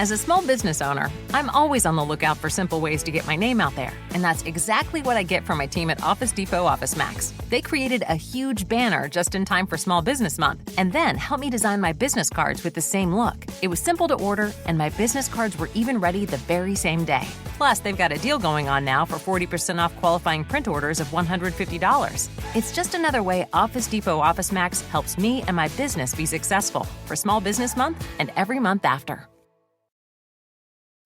As a small business owner, I'm always on the lookout for simple ways to get my name out there. And that's exactly what I get from my team at Office Depot Office Max. They created a huge banner just in time for Small Business Month, and then helped me design my business cards with the same look. It was simple to order, and my business cards were even ready the very same day. Plus, they've got a deal going on now for 40% off qualifying print orders of $150. It's just another way Office Depot Office Max helps me and my business be successful for Small Business Month and every month after.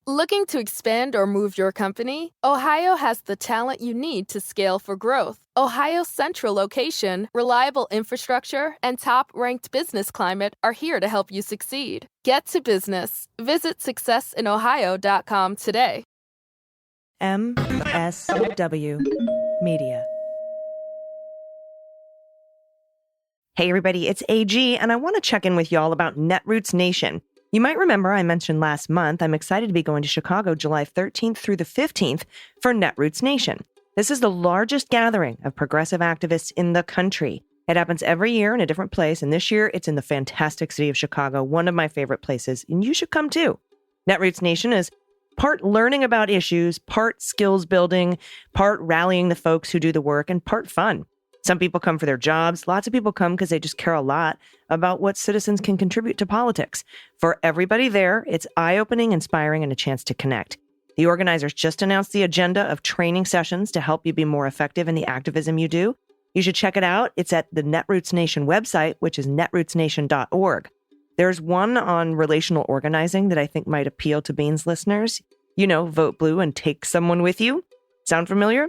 Looking to expand or move your company? Ohio has the talent you need to scale for growth. Ohio's central location, reliable infrastructure, and top-ranked business climate are here to help you succeed. Get to business. Visit successinohio.com today. MSW Media. Hey everybody, it's AG, and I want to check in with y'all about Netroots Nation. You might remember I mentioned last month I'm excited to be going to Chicago July 13th through the 15th for Netroots Nation. This is the largest gathering of progressive activists in the country. It happens every year in a different place, and this year it's in the fantastic city of Chicago, one of my favorite places, and you should come too. Netroots Nation is part learning about issues, part skills building, part rallying the folks who do the work, and part fun. Some people come for their jobs. Lots of people come because they just care a lot about what citizens can contribute to politics. For everybody there, it's eye-opening, inspiring, and a chance to connect. The organizers just announced the agenda of training sessions to help you be more effective in the activism you do. You should check it out. It's at the Netroots Nation website, which is netrootsnation.org. There's one on relational organizing that I think might appeal to Beans listeners. You know, vote blue and take someone with you. Sound familiar?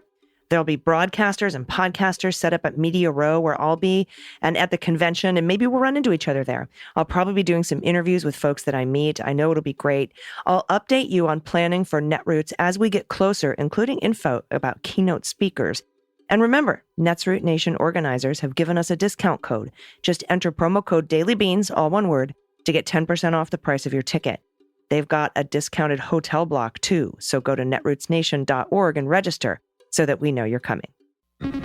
There'll be broadcasters and podcasters set up at Media Row where I'll be, and at the convention, and maybe we'll run into each other there. I'll probably be doing some interviews with folks that I meet. I know it'll be great. I'll update you on planning for Netroots as we get closer, including info about keynote speakers. And remember, Netroots Nation organizers have given us a discount code. Just enter promo code DailyBeans, all one word, to get 10% off the price of your ticket. They've got a discounted hotel block too, so go to netrootsnation.org and register, so that we know you're coming. News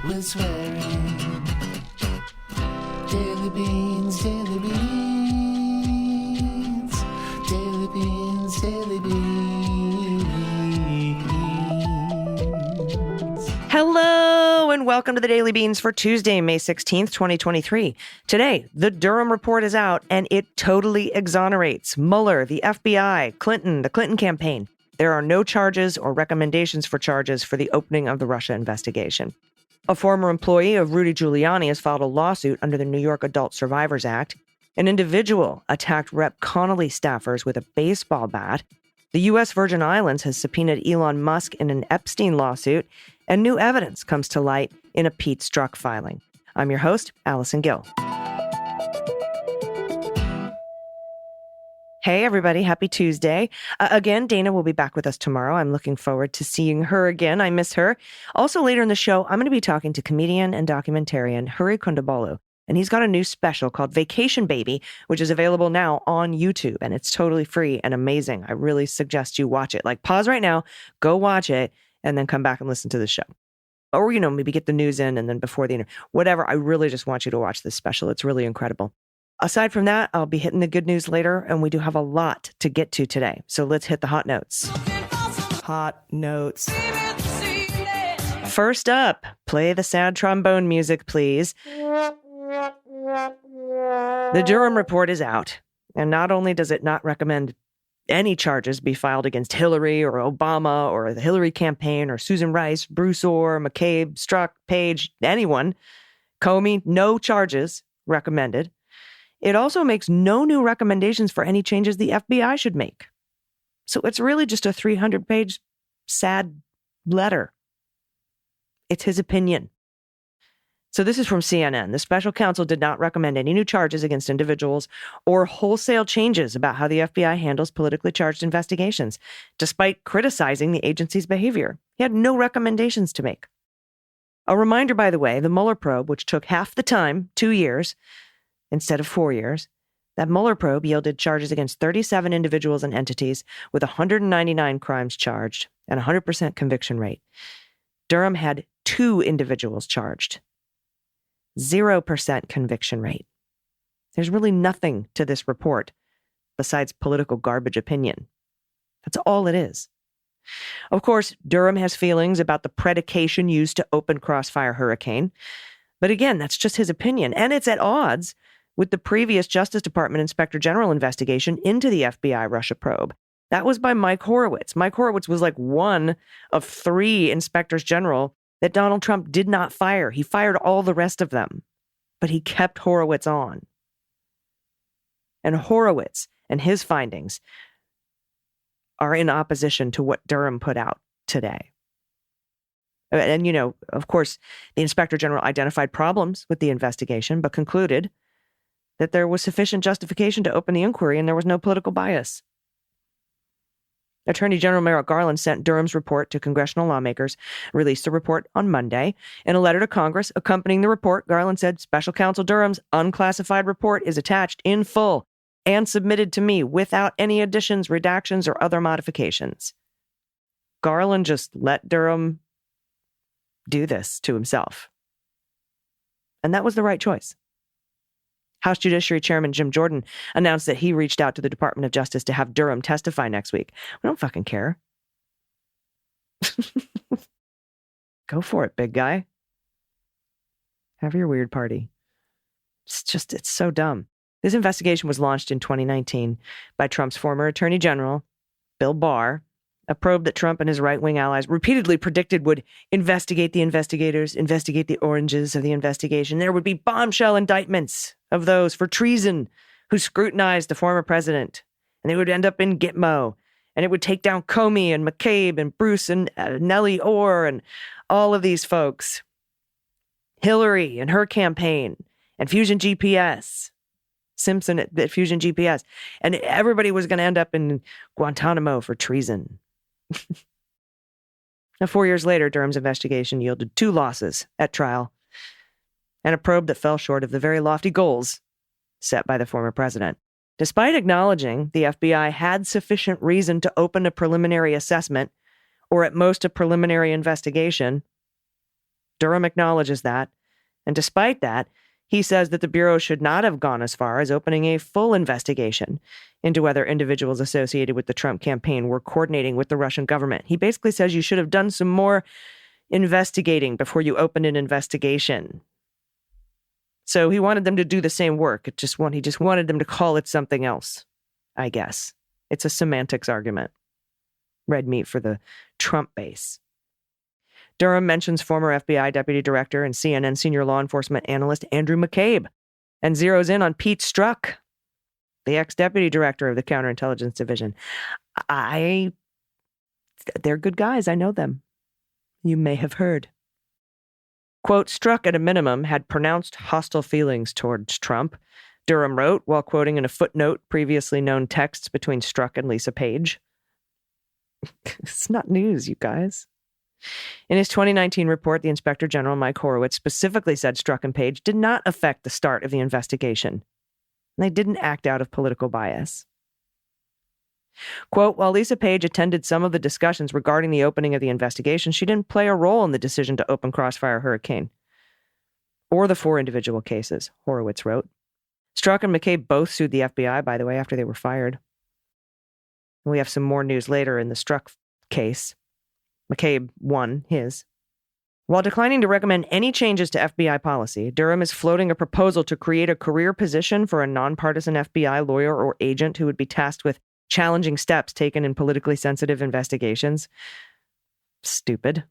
with swearing. Daily beans, daily beans. Daily beans, daily beans. Hello, and welcome to the Daily Beans for Tuesday, May 16th, 2023. Today, the Durham report is out, and it totally exonerates Mueller, the FBI, Clinton, the Clinton campaign. There are no charges or recommendations for charges for the opening of the Russia investigation. A former employee of Rudy Giuliani has filed a lawsuit under the New York Adult Survivors Act. An individual attacked Rep. Connolly staffers with a baseball bat. The U.S. Virgin Islands has subpoenaed Elon Musk in an Epstein lawsuit, and new evidence comes to light in a Pete Strzok filing. I'm your host, Allison Gill. Hey, everybody. Happy Tuesday. Again, Dana will be back with us tomorrow. I'm looking forward to seeing her again. I miss her. Also, later in the show, I'm going to be talking to comedian and documentarian Rudy Kondabolu. And he's got a new special called Vacation Baby, which is available now on YouTube. And it's totally free and amazing. I really suggest you watch it. Like, pause right now, go watch it, and then come back and listen to the show. Or, you know, maybe get the news in and then before the interview. Whatever. I really just want you to watch this special. It's really incredible. Aside from that, I'll be hitting the good news later, and we do have a lot to get to today. So let's hit the hot notes. Hot notes. First up, play the sad trombone music, please. The Durham report is out, and not only does it not recommend any charges be filed against Hillary or Obama or the Hillary campaign or Susan Rice, Bruce Orr, McCabe, Strzok, Page, anyone, Comey, no charges recommended. It also makes no new recommendations for any changes the FBI should make. So it's really just a 300-page sad letter. It's his opinion. So this is from CNN. The special counsel did not recommend any new charges against individuals or wholesale changes about how the FBI handles politically charged investigations, despite criticizing the agency's behavior. He had no recommendations to make. A reminder, by the way, the Mueller probe, which took half the time, 2 years, instead of 4 years, that Mueller probe yielded charges against 37 individuals and entities with 199 crimes charged and a 100% conviction rate. Durham had 2 individuals charged. 0% conviction rate. There's really nothing to this report besides political garbage opinion. That's all it is. Of course, Durham has feelings about the predication used to open Crossfire Hurricane. But again, that's just his opinion. And it's at odds with the previous Justice Department Inspector General investigation into the FBI Russia probe. That was by Mike Horowitz. Mike Horowitz was like one of 3 inspectors general that Donald Trump did not fire. He fired all the rest of them, but he kept Horowitz on. And Horowitz and his findings are in opposition to what Durham put out today. And, you know, of course, the Inspector General identified problems with the investigation, but concluded that there was sufficient justification to open the inquiry and there was no political bias. Attorney General Merrick Garland sent Durham's report to congressional lawmakers, released the report on Monday. In a letter to Congress accompanying the report, Garland said, Special Counsel Durham's unclassified report is attached in full and submitted to me without any additions, redactions, or other modifications. Garland just let Durham do this to himself. And that was the right choice. House Judiciary Chairman Jim Jordan announced that he reached out to the Department of Justice to have Durham testify next week. We don't fucking care. Go for it, big guy. Have your weird party. It's so dumb. This investigation was launched in 2019 by Trump's former Attorney General, Bill Barr, a probe that Trump and his right-wing allies repeatedly predicted would investigate the investigators, investigate the oranges of the investigation. There would be bombshell indictments of those for treason who scrutinized the former president, and they would end up in Gitmo, and it would take down Comey and McCabe and Bruce and Nellie Orr and all of these folks. Hillary and her campaign and Fusion GPS. Simpson at Fusion GPS. And everybody was going to end up in Guantanamo for treason. Now, 4 years later, Durham's investigation yielded 2 losses at trial and a probe that fell short of the very lofty goals set by the former president. Despite acknowledging the FBI had sufficient reason to open a preliminary assessment, or at most a preliminary investigation, Durham acknowledges that. And despite that, he says that the Bureau should not have gone as far as opening a full investigation into whether individuals associated with the Trump campaign were coordinating with the Russian government. He basically says you should have done some more investigating before you opened an investigation. So he wanted them to do the same work. He just wanted them to call it something else, I guess. It's a semantics argument. Red meat for the Trump base. Durham mentions former FBI Deputy Director and CNN senior law enforcement analyst Andrew McCabe and zeroes in on Pete Strzok, the ex-deputy director of the Counterintelligence Division. They're good guys. I know them. You may have heard. Quote, Strzok at a minimum had pronounced hostile feelings towards Trump, Durham wrote while quoting in a footnote previously known texts between Strzok and Lisa Page. It's not news, you guys. In his 2019 report, the Inspector General, Mike Horowitz, specifically said Strzok and Page did not affect the start of the investigation. And they didn't act out of political bias. Quote, while Lisa Page attended some of the discussions regarding the opening of the investigation, she didn't play a role in the decision to open Crossfire Hurricane or the 4 individual cases, Horowitz wrote. Strzok and McCabe both sued the FBI, by the way, after they were fired. We have some more news later in the Strzok case. McCabe won his. While declining to recommend any changes to FBI policy, Durham is floating a proposal to create a career position for a nonpartisan FBI lawyer or agent who would be tasked with challenging steps taken in politically sensitive investigations. Stupid.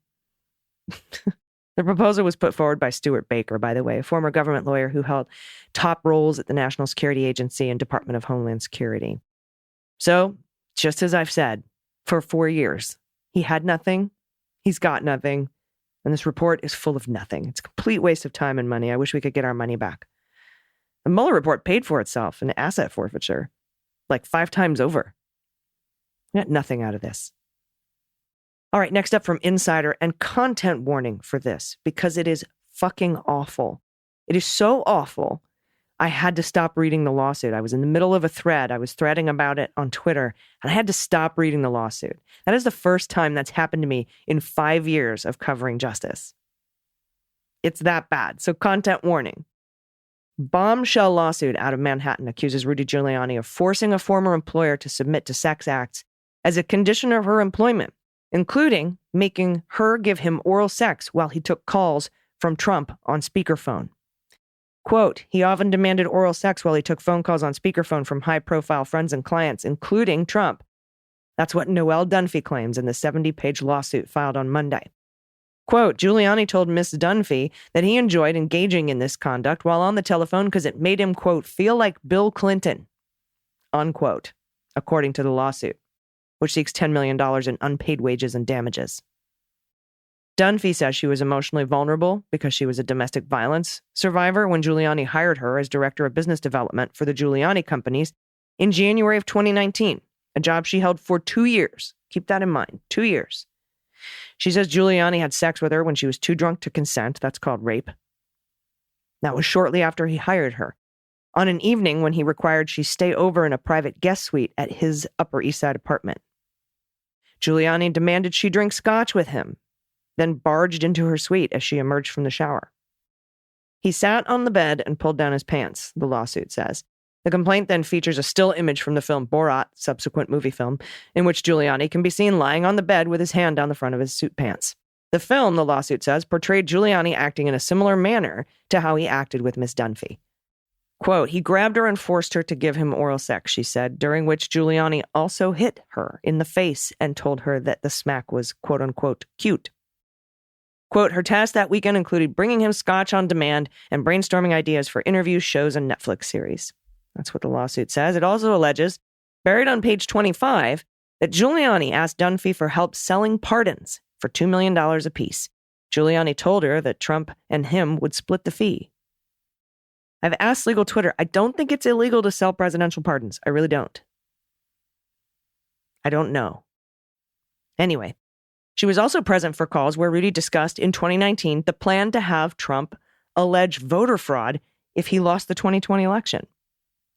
The proposal was put forward by Stuart Baker, by the way, a former government lawyer who held top roles at the National Security Agency and Department of Homeland Security. So, just as I've said, for 4 years, he had nothing, he's got nothing, and this report is full of nothing. It's a complete waste of time and money. I wish we could get our money back. The Mueller report paid for itself in asset forfeiture, like 5 times over. We got nothing out of this. All right, next up from Insider, and content warning for this, because it is fucking awful. It is so awful, I had to stop reading the lawsuit. I was in the middle of a thread. I was threading about it on Twitter, and I had to stop reading the lawsuit. That is the first time that's happened to me in 5 years of covering justice. It's that bad. So content warning. Bombshell lawsuit out of Manhattan accuses Rudy Giuliani of forcing a former employer to submit to sex acts as a condition of her employment, including making her give him oral sex while he took calls from Trump on speakerphone. Quote, he often demanded oral sex while he took phone calls on speakerphone from high-profile friends and clients, including Trump. That's what Noelle Dunphy claims in the 70-page lawsuit filed on Monday. Quote, Giuliani told Ms. Dunphy that he enjoyed engaging in this conduct while on the telephone because it made him, quote, feel like Bill Clinton, unquote, according to the lawsuit, which seeks $10 million in unpaid wages and damages. Dunphy says she was emotionally vulnerable because she was a domestic violence survivor when Giuliani hired her as director of business development for the Giuliani companies in January of 2019, a job she held for 2 years. Keep that in mind, 2 years. She says Giuliani had sex with her when she was too drunk to consent. That's called rape. That was shortly after he hired her, on an evening when he required she stay over in a private guest suite at his Upper East Side apartment. Giuliani demanded she drink scotch with him, then barged into her suite as she emerged from the shower. He sat on the bed and pulled down his pants, the lawsuit says. The complaint then features a still image from the film Borat, subsequent movie film, in which Giuliani can be seen lying on the bed with his hand down the front of his suit pants. The film, the lawsuit says, portrayed Giuliani acting in a similar manner to how he acted with Miss Dunphy. Quote, he grabbed her and forced her to give him oral sex, she said, during which Giuliani also hit her in the face and told her that the smack was, quote unquote, cute. Quote, her task that weekend included bringing him scotch on demand and brainstorming ideas for interviews, shows, and Netflix series. That's what the lawsuit says. It also alleges, buried on page 25, that Giuliani asked Dunphy for help selling pardons for $2 million apiece. Giuliani told her that Trump and him would split the fee. I've asked legal Twitter, I don't think it's illegal to sell presidential pardons. I really don't. I don't know. Anyway, she was also present for calls where Rudy discussed in 2019 the plan to have Trump allege voter fraud if he lost the 2020 election.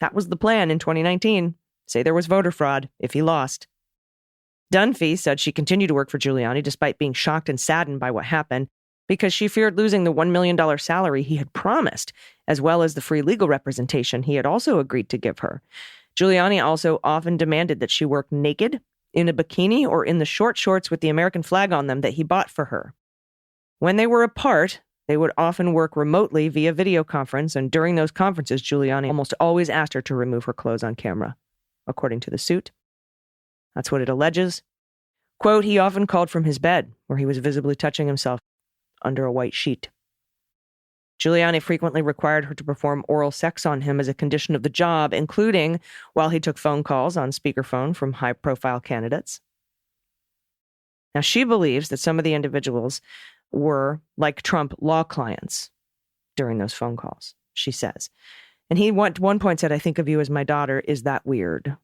That was the plan in 2019. Say there was voter fraud if he lost. Dunphy said she continued to work for Giuliani despite being shocked and saddened by what happened because she feared losing the $1 million salary he had promised, as well as the free legal representation he had also agreed to give her. Giuliani also often demanded that she work naked, in a bikini, or in the short shorts with the American flag on them that he bought for her. When they were apart, they would often work remotely via video conference, and during those conferences, Giuliani almost always asked her to remove her clothes on camera, according to the suit. That's what it alleges. Quote, he often called from his bed, where he was visibly touching himself under a white sheet. Giuliani frequently required her to perform oral sex on him as a condition of the job, including while he took phone calls on speakerphone from high-profile candidates. Now, she believes that some of the individuals were, like Trump, law clients during those phone calls, she says. And he at one point said, I think of you as my daughter. Is that weird?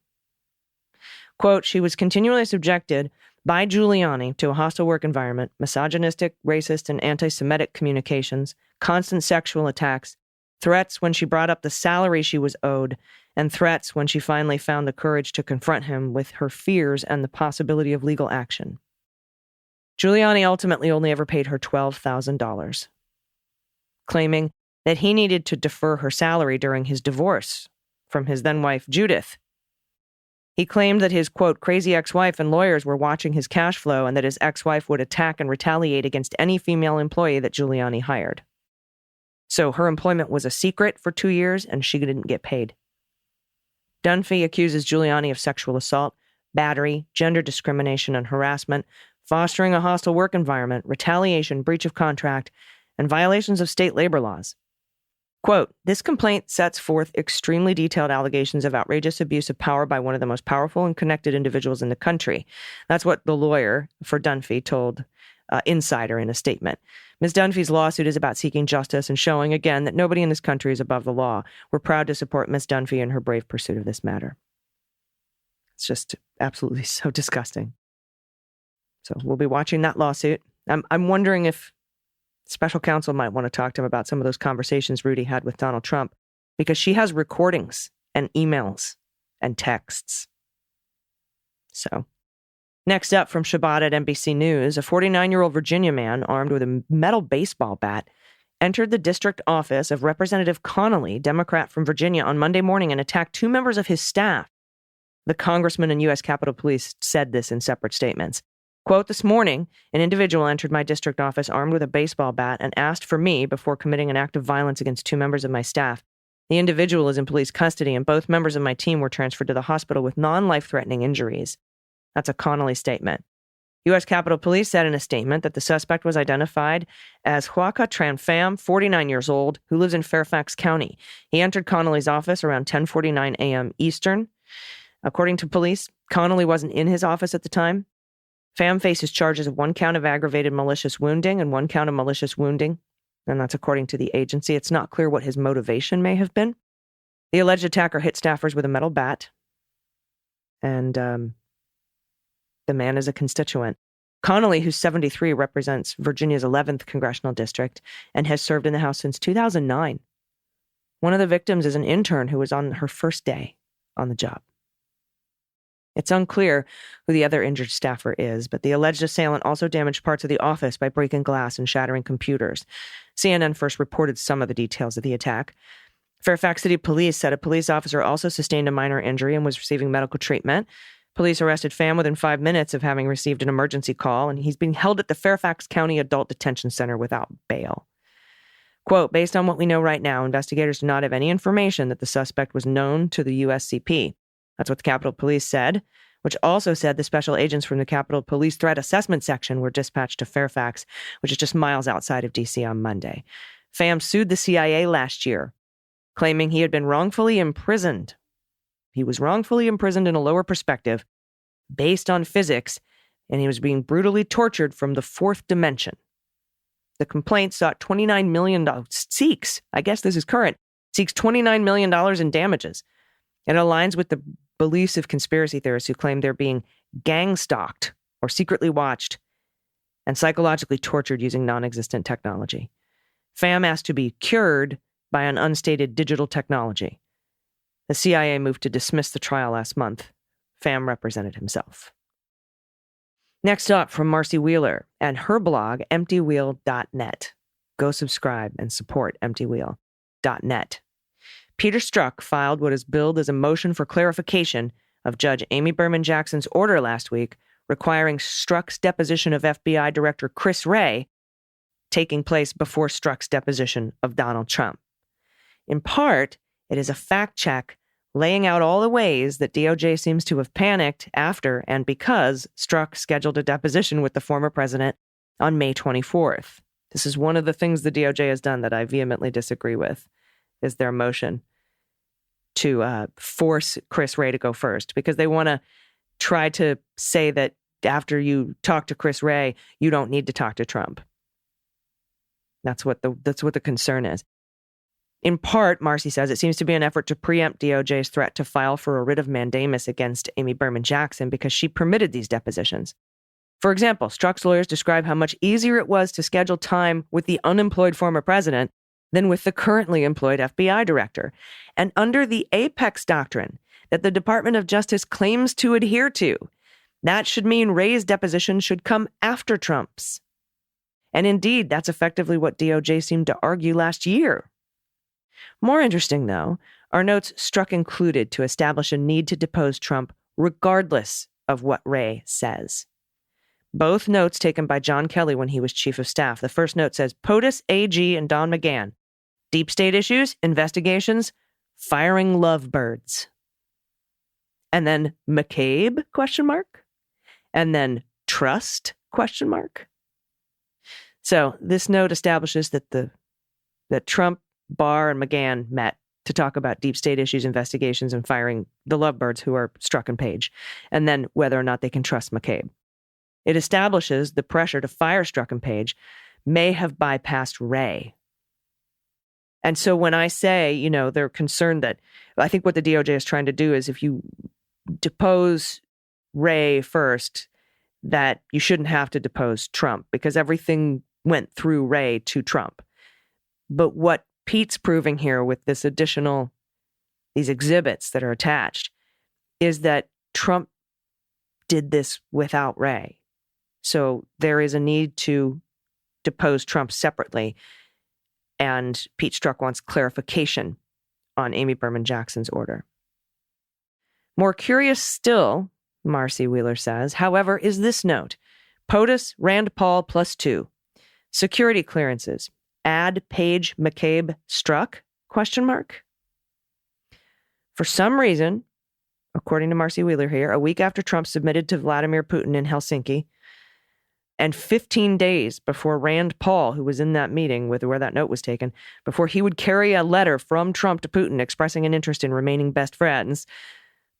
Quote, she was continually subjected by Giuliani to a hostile work environment, misogynistic, racist, and anti-Semitic communications, constant sexual attacks, threats when she brought up the salary she was owed, and threats when she finally found the courage to confront him with her fears and the possibility of legal action. Giuliani ultimately only ever paid her $12,000, claiming that he needed to defer her salary during his divorce from his then-wife, Judith. He claimed that his, quote, crazy ex-wife and lawyers were watching his cash flow and that his ex-wife would attack and retaliate against any female employee that Giuliani hired. So her employment was a secret for 2 years and she didn't get paid. Dunphy accuses Giuliani of sexual assault, battery, gender discrimination and harassment, fostering a hostile work environment, retaliation, breach of contract, and violations of state labor laws. Quote, this complaint sets forth extremely detailed allegations of outrageous abuse of power by one of the most powerful and connected individuals in the country. That's what the lawyer for Dunphy told Insider in a statement. Ms. Dunphy's lawsuit is about seeking justice and showing again that nobody in this country is above the law. We're proud to support Ms. Dunphy in her brave pursuit of this matter. It's just absolutely so disgusting. So we'll be watching that lawsuit. I'm wondering if special counsel might want to talk to him about some of those conversations Rudy had with Donald Trump, because she has recordings and emails and texts. So, next up from Shabbat at NBC News, a 49-year-old Virginia man armed with a metal baseball bat entered the district office of Representative Connolly, Democrat from Virginia, on Monday morning and attacked two members of his staff. The congressman and U.S. Capitol Police said this in separate statements. Quote, "This morning, an individual entered my district office armed with a baseball bat and asked for me before committing an act of violence against two members of my staff. The individual is in police custody, and both members of my team were transferred to the hospital with non-life-threatening injuries." That's a Connolly statement. U.S. Capitol Police said in a statement that the suspect was identified as Huaca Tran Pham, 49 years old, who lives in Fairfax County. He entered Connolly's office around 10:49 a.m. Eastern. According to police, Connolly wasn't in his office at the time. Pham faces charges of 1 count of aggravated malicious wounding and 1 count of malicious wounding, and that's according to the agency. It's not clear what his motivation may have been. The alleged attacker hit staffers with a metal bat, and the man is a constituent. Connolly, who's 73, represents Virginia's 11th congressional district and has served in the House since 2009. One of the victims is an intern who was on her first day on the job. It's unclear who the other injured staffer is, but the alleged assailant also damaged parts of the office by breaking glass and shattering computers. CNN first reported some of the details of the attack. Fairfax City Police said a police officer also sustained a minor injury and was receiving medical treatment. Police arrested Pham within 5 minutes of having received an emergency call, and he's being held at the Fairfax County Adult Detention Center without bail. Quote, "Based on what we know right now, investigators do not have any information that the suspect was known to the USCP. That's what the Capitol Police said, which also said the special agents from the Capitol Police Threat Assessment Section were dispatched to Fairfax, which is just miles outside of D.C. on Monday. Pham sued the CIA last year, claiming he had been wrongfully imprisoned. He was wrongfully imprisoned in a lower perspective based on physics, and he was being brutally tortured from the fourth dimension. The complaint sought $29 million, seeks $29 million in damages. It aligns with the beliefs of conspiracy theorists who claim they're being gang-stalked or secretly watched and psychologically tortured using non-existent technology. Pham asked to be cured by an unstated digital technology. The CIA moved to dismiss the trial last month. Pham represented himself. Next up, from Marcy Wheeler and her blog, emptywheel.net. Go subscribe and support emptywheel.net. Peter Strzok filed what is billed as a motion for clarification of Judge Amy Berman Jackson's order last week requiring Strzok's deposition of FBI Director Chris Wray taking place before Strzok's deposition of Donald Trump. In part, it is a fact check laying out all the ways that DOJ seems to have panicked after and because Strzok scheduled a deposition with the former president on May 24th. This is one of the things the DOJ has done that I vehemently disagree with, is their motion to force Chris Wray to go first, because they want to try to say that after you talk to Chris Wray, you don't need to talk to Trump. That's what the concern is. In part, Marcy says, it seems to be an effort to preempt DOJ's threat to file for a writ of mandamus against Amy Berman Jackson because she permitted these depositions. For example, Strzok's lawyers describe how much easier it was to schedule time with the unemployed former president than with the currently employed FBI director. And under the Apex doctrine that the Department of Justice claims to adhere to, that should mean Wray's deposition should come after Trump's. And indeed, that's effectively what DOJ seemed to argue last year. More interesting, though, are notes Strzok included to establish a need to depose Trump regardless of what Wray says. Both notes taken by John Kelly when he was chief of staff. The first note says, POTUS, AG, and Don McGahn. Deep state issues, investigations, firing lovebirds. And then McCabe, ? And then trust, ? So this note establishes that Trump, Barr, and McGahn met to talk about deep state issues, investigations, and firing the lovebirds who are Strzok and Page, and then whether or not they can trust McCabe. It establishes the pressure to fire Strzok and Page may have bypassed Wray. And so when I say, they're concerned that, I think what the DOJ is trying to do is if you depose Wray first, that you shouldn't have to depose Trump because everything went through Wray to Trump. But what Pete's proving here with these exhibits that are attached, is that Trump did this without Wray. So there is a need to depose Trump separately. And Pete Strzok wants clarification on Amy Berman Jackson's order. More curious still, Marcy Wheeler says, however, is this note. POTUS, Rand Paul +2. Security clearances. Add Page McCabe Strzok? ? For some reason, according to Marcy Wheeler here, a week after Trump submitted to Vladimir Putin in Helsinki, and 15 days before Rand Paul, who was in that meeting with where that note was taken, before he would carry a letter from Trump to Putin expressing an interest in remaining best friends,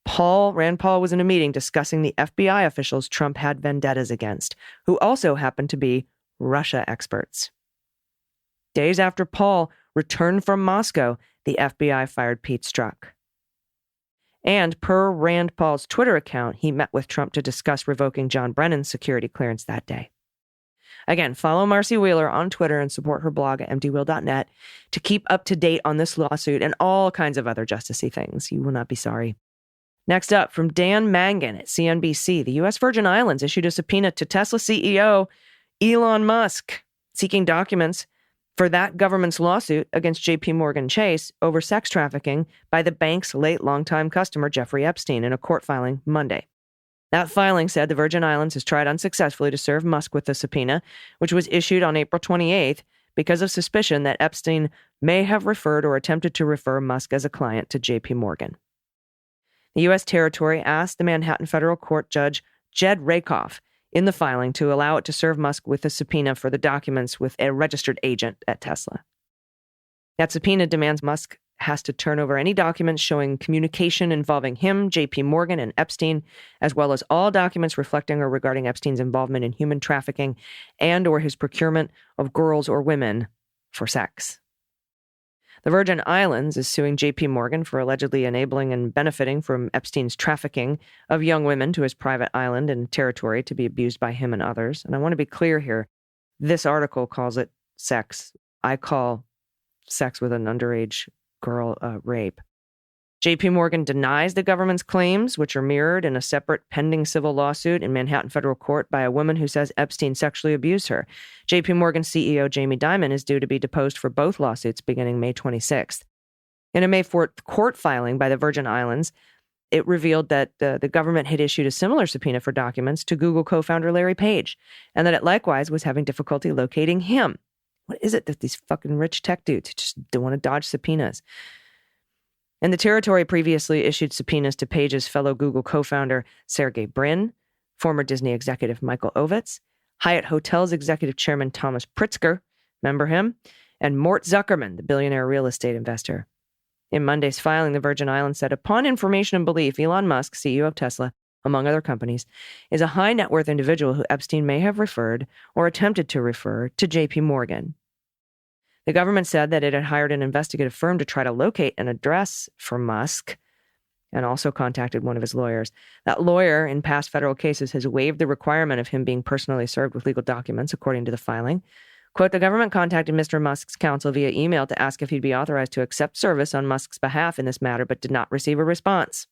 Rand Paul was in a meeting discussing the FBI officials Trump had vendettas against, who also happened to be Russia experts. Days after Paul returned from Moscow, the FBI fired Pete Strzok. And per Rand Paul's Twitter account, he met with Trump to discuss revoking John Brennan's security clearance that day. Again, follow Marcy Wheeler on Twitter and support her blog at emptywheel.net to keep up to date on this lawsuit and all kinds of other justicey things. You will not be sorry. Next up, from Dan Mangan at CNBC, the U.S. Virgin Islands issued a subpoena to Tesla CEO Elon Musk, seeking documents for that government's lawsuit against J.P. Morgan Chase over sex trafficking by the bank's late longtime customer Jeffrey Epstein in a court filing Monday. That filing said the Virgin Islands has tried unsuccessfully to serve Musk with the subpoena, which was issued on April 28th because of suspicion that Epstein may have referred or attempted to refer Musk as a client to J.P. Morgan. The U.S. territory asked the Manhattan federal court judge Jed Rakoff in the filing to allow it to serve Musk with a subpoena for the documents with a registered agent at Tesla. That subpoena demands Musk has to turn over any documents showing communication involving him, J.P. Morgan, and Epstein, as well as all documents reflecting or regarding Epstein's involvement in human trafficking and or his procurement of girls or women for sex. The Virgin Islands is suing J.P. Morgan for allegedly enabling and benefiting from Epstein's trafficking of young women to his private island and territory to be abused by him and others. And I want to be clear here. This article calls it sex. I call sex with an underage girl rape. J.P. Morgan denies the government's claims, which are mirrored in a separate pending civil lawsuit in Manhattan federal court by a woman who says Epstein sexually abused her. J.P. Morgan CEO Jamie Dimon is due to be deposed for both lawsuits beginning May 26th. In a May 4th court filing by the Virgin Islands, it revealed that the government had issued a similar subpoena for documents to Google co-founder Larry Page, and that it likewise was having difficulty locating him. What is it that these fucking rich tech dudes just don't want to dodge subpoenas? And the territory previously issued subpoenas to Page's fellow Google co-founder Sergey Brin, former Disney executive Michael Ovitz, Hyatt Hotels executive chairman Thomas Pritzker, remember him, and Mort Zuckerman, the billionaire real estate investor. In Monday's filing, the Virgin Islands said, upon information and belief, Elon Musk, CEO of Tesla, among other companies, is a high net worth individual who Epstein may have referred or attempted to refer to J.P. Morgan. The government said that it had hired an investigative firm to try to locate an address for Musk and also contacted one of his lawyers. That lawyer, in past federal cases, has waived the requirement of him being personally served with legal documents, according to the filing. Quote, the government contacted Mr. Musk's counsel via email to ask if he'd be authorized to accept service on Musk's behalf in this matter, but did not receive a response.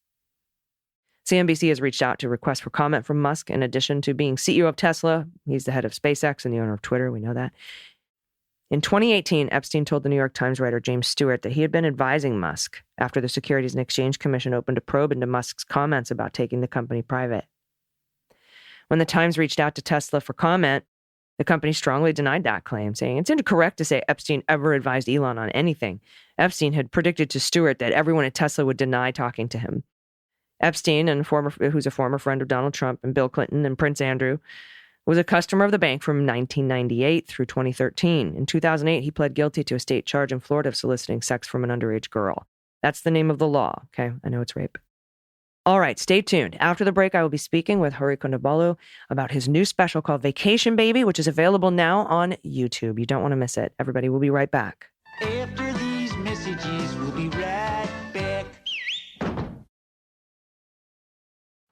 CNBC has reached out to request for comment from Musk. In addition to being CEO of Tesla, he's the head of SpaceX and the owner of Twitter. We know that. In 2018, Epstein told the New York Times writer James Stewart that he had been advising Musk after the Securities and Exchange Commission opened a probe into Musk's comments about taking the company private. When the Times reached out to Tesla for comment, the company strongly denied that claim, saying it's incorrect to say Epstein ever advised Elon on anything. Epstein had predicted to Stewart that everyone at Tesla would deny talking to him. Epstein, who's a former friend of Donald Trump and Bill Clinton and Prince Andrew, was a customer of the bank from 1998 through 2013. In 2008, he pled guilty to a state charge in Florida of soliciting sex from an underage girl. That's the name of the law, okay? I know it's rape. All right, stay tuned. After the break, I will be speaking with Rudy Kondabolu about his new special called Vacation Baby, which is available now on YouTube. You don't want to miss it. Everybody, we'll be right back. After these messages, we'll be right back.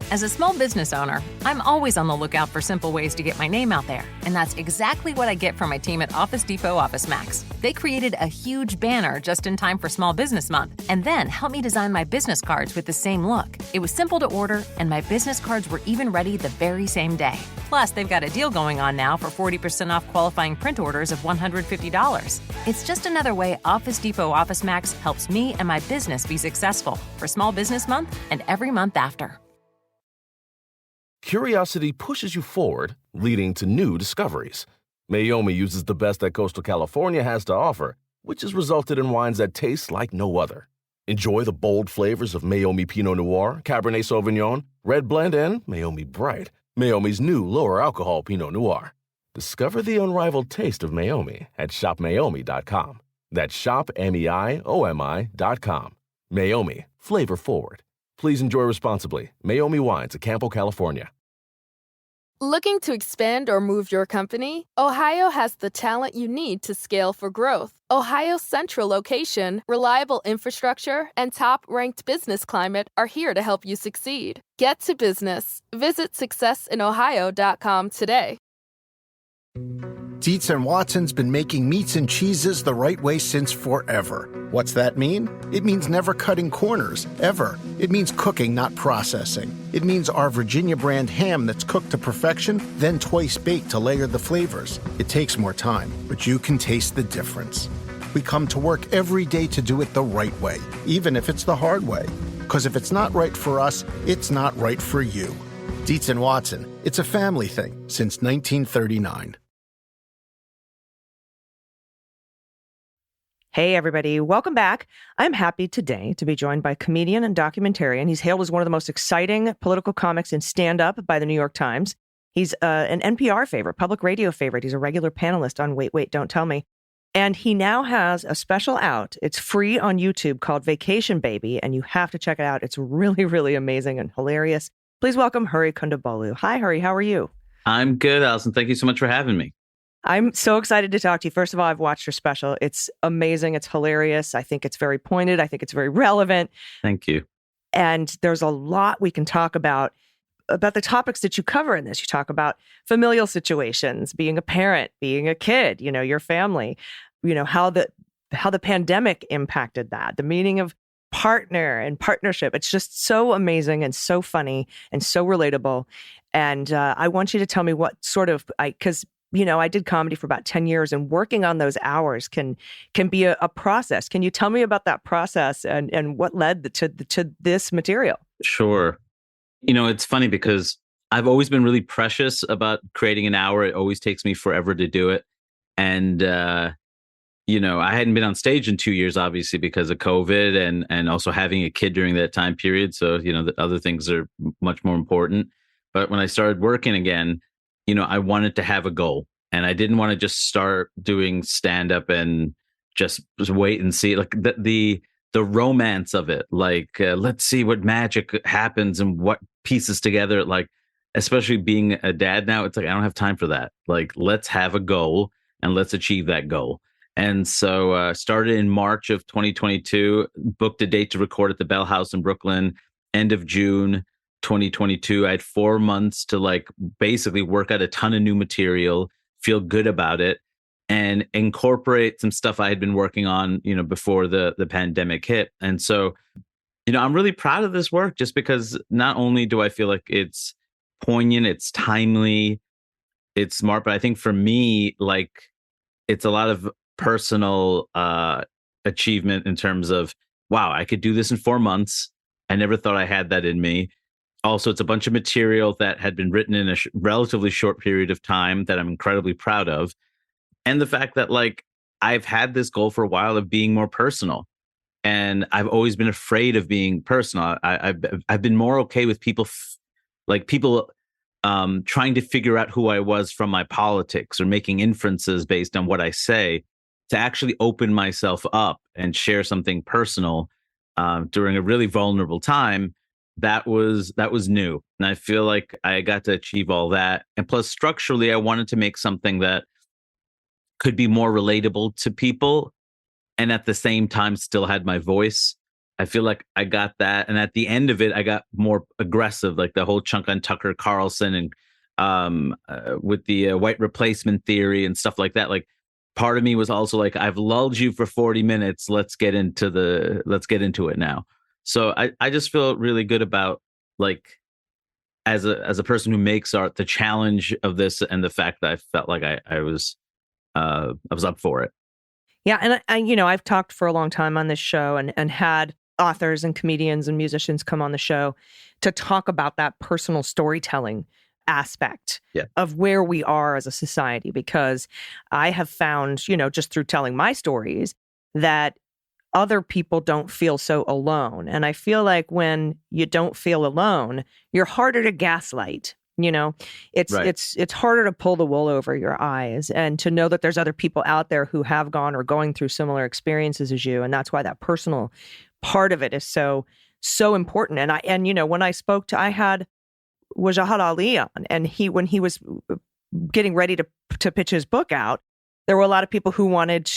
As a small business owner, I'm always on the lookout for simple ways to get my name out there, and that's exactly what I get from my team at Office Depot Office Max. They created a huge banner just in time for Small Business Month, and then helped me design my business cards with the same look. It was simple to order, and my business cards were even ready the very same day. Plus, they've got a deal going on now for 40% off qualifying print orders of $150. It's just another way Office Depot Office Max helps me and my business be successful for Small Business Month and every month after. Curiosity pushes you forward, leading to new discoveries. Meiomi uses the best that coastal California has to offer, which has resulted in wines that taste like no other. Enjoy the bold flavors of Meiomi Pinot Noir, Cabernet Sauvignon, Red Blend, and Meiomi Bright, Meiomi's new lower alcohol Pinot Noir. Discover the unrivaled taste of Meiomi at shopmeiomi.com. That's shopmeiomi.com. Meiomi, flavor forward. Please enjoy responsibly. Meiomi Wines of Campo, California. Looking to expand or move your company? Ohio has the talent you need to scale for growth. Ohio's central location, reliable infrastructure, and top-ranked business climate are here to help you succeed. Get to business. Visit successinohio.com today. Dietz & Watson's been making meats and cheeses the right way since forever. What's that mean? It means never cutting corners, ever. It means cooking, not processing. It means our Virginia brand ham that's cooked to perfection, then twice baked to layer the flavors. It takes more time, but you can taste the difference. We come to work every day to do it the right way, even if it's the hard way. Because if it's not right for us, it's not right for you. Dietz & Watson, it's a family thing since 1939. Hey, everybody. Welcome back. I'm happy today to be joined by comedian and documentarian. He's hailed as one of the most exciting political comics in stand-up by the New York Times. He's an NPR favorite, public radio favorite. He's a regular panelist on Wait, Wait, Don't Tell Me. And he now has a special out. It's free on YouTube called Vacation Baby, and you have to check it out. It's really, really amazing and hilarious. Please welcome Hari Kondabolu. Hi, Hari. How are you? I'm good, Allison. Thank you so much for having me. I'm so excited to talk to you. First of all, I've watched your special. It's amazing. It's hilarious. I think it's very pointed. I think it's very relevant. Thank you. And there's a lot we can talk about the topics that you cover in this. You talk about familial situations, being a parent, being a kid, your family, how the pandemic impacted that, the meaning of partner and partnership. It's just so amazing and so funny and so relatable. And I want you to tell me what sort of, because I did comedy for about 10 years, and working on those hours can be a process. Can you tell me about that process and what led to this material? Sure. It's funny because I've always been really precious about creating an hour. It always takes me forever to do it. And, I hadn't been on stage in 2 years, obviously, because of COVID and also having a kid during that time period. So, the other things are much more important. But when I started working again, I wanted to have a goal, and I didn't want to just start doing stand up and just wait and see, like the romance of it. Like, let's see what magic happens and what pieces together. Like, especially being a dad now, it's like, I don't have time for that. Like, let's have a goal and let's achieve that goal. And so started in March of 2022, booked a date to record at the Bell House in Brooklyn, end of June 2022. I had 4 months to basically work out a ton of new material, feel good about it, and incorporate some stuff I had been working on, before the pandemic hit. And so, I'm really proud of this work, just because not only do I feel like it's poignant, it's timely, it's smart, but I think for me, it's a lot of personal achievement in terms of, wow, I could do this in 4 months. I never thought I had that in me. Also, it's a bunch of material that had been written in a relatively short period of time that I'm incredibly proud of. And the fact that I've had this goal for a while of being more personal. And I've always been afraid of being personal. I've been more okay with people trying to figure out who I was from my politics or making inferences based on what I say, to actually open myself up and share something personal during a really vulnerable time. That was new. And I feel like I got to achieve all that. And plus, structurally, I wanted to make something that could be more relatable to people, and at the same time still had my voice. I feel like I got that. And at the end of it, I got more aggressive, like the whole chunk on Tucker Carlson and with the white replacement theory and stuff like that. Like part of me was also like, I've lulled you for 40 minutes. Let's get into it now. So I just feel really good about, like, as a person who makes art, the challenge of this and the fact that I felt like I was up for it. Yeah, and I've talked for a long time on this show and had authors and comedians and musicians come on the show to talk about that personal storytelling aspect of where we are as a society, because I have found, just through telling my stories, that other people don't feel so alone. And I feel like when you don't feel alone, you're harder to gaslight. It's harder to pull the wool over your eyes and to know that there's other people out there who have gone or going through similar experiences as you. And that's why that personal part of it is so important. And when I spoke I had Wajahat Ali on, and when he was getting ready to pitch his book out, there were a lot of people who wanted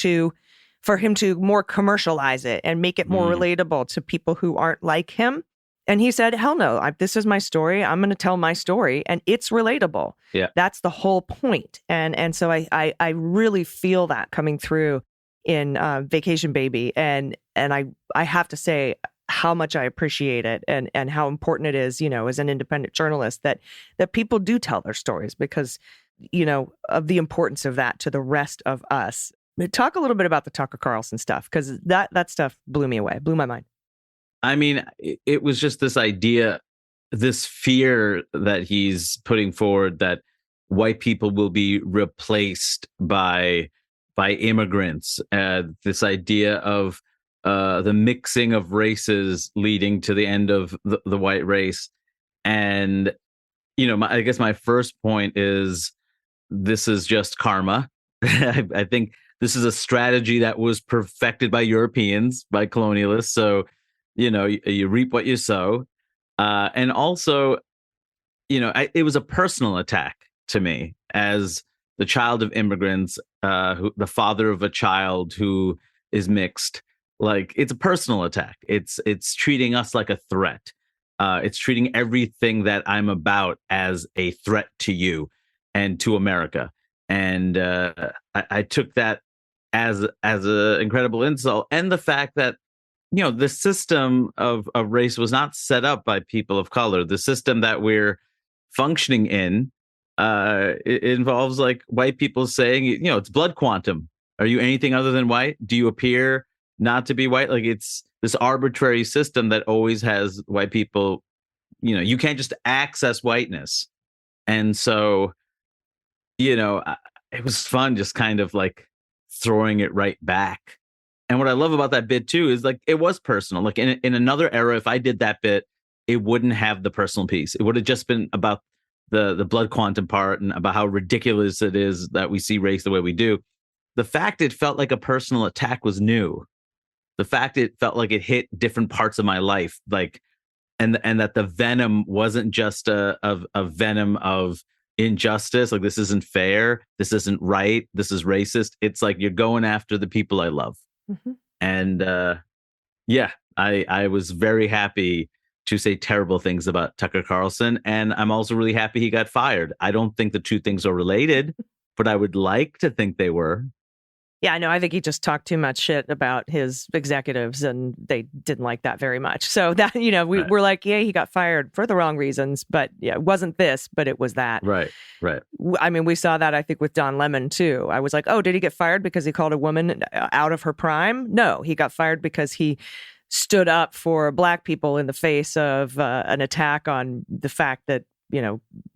for him to more commercialize it and make it more relatable to people who aren't like him. And he said, hell no, this is my story. I'm going to tell my story, and it's relatable. Yeah. That's the whole point. And so I really feel that coming through in Vacation Baby. And I have to say how much I appreciate it and how important it is, as an independent journalist, that people do tell their stories because, of the importance of that to the rest of us. Talk a little bit about the Tucker Carlson stuff, because that stuff blew me away, blew my mind. I mean, it was just this idea, this fear that he's putting forward that white people will be replaced by immigrants. This idea of the mixing of races leading to the end of the white race. And, I guess my first point is this is just karma. I think this is a strategy that was perfected by Europeans, by colonialists. So, you reap what you sow. And also, it was a personal attack to me as the child of immigrants, the father of a child who is mixed. Like, it's a personal attack. It's treating us like a threat. It's treating everything that I'm about as a threat to you and to America. And I took that as an incredible insult. And the fact that, the system of race was not set up by people of color. The system that we're functioning in, it involves like white people saying, it's blood quantum. Are you anything other than white? Do you appear not to be white? Like, it's this arbitrary system that always has white people, you can't just access whiteness. And so, it was fun just kind of like throwing it right back. And what I love about that bit too is like it was personal. Like in another era, if I did that bit, it wouldn't have the personal piece. It would have just been about the blood quantum part and about how ridiculous it is that we see race the way we do. The fact it felt like a personal attack was new. The fact it felt like it hit different parts of my life, like and that the venom wasn't just a venom of injustice. Like, this isn't fair. This isn't right. This is racist. It's like you're going after the people I love. Mm-hmm. And I was very happy to say terrible things about Tucker Carlson. And I'm also really happy he got fired. I don't think the two things are related, but I would like to think they were. Yeah, I think he just talked too much shit about his executives, and they didn't like that very much. So that, we're like, yeah, he got fired for the wrong reasons, but yeah, it wasn't this, but it was that. Right. I mean, we saw that, I think, with Don Lemon, too. I was like, oh, did he get fired because he called a woman out of her prime? No, he got fired because he stood up for Black people in the face of an attack on the fact that,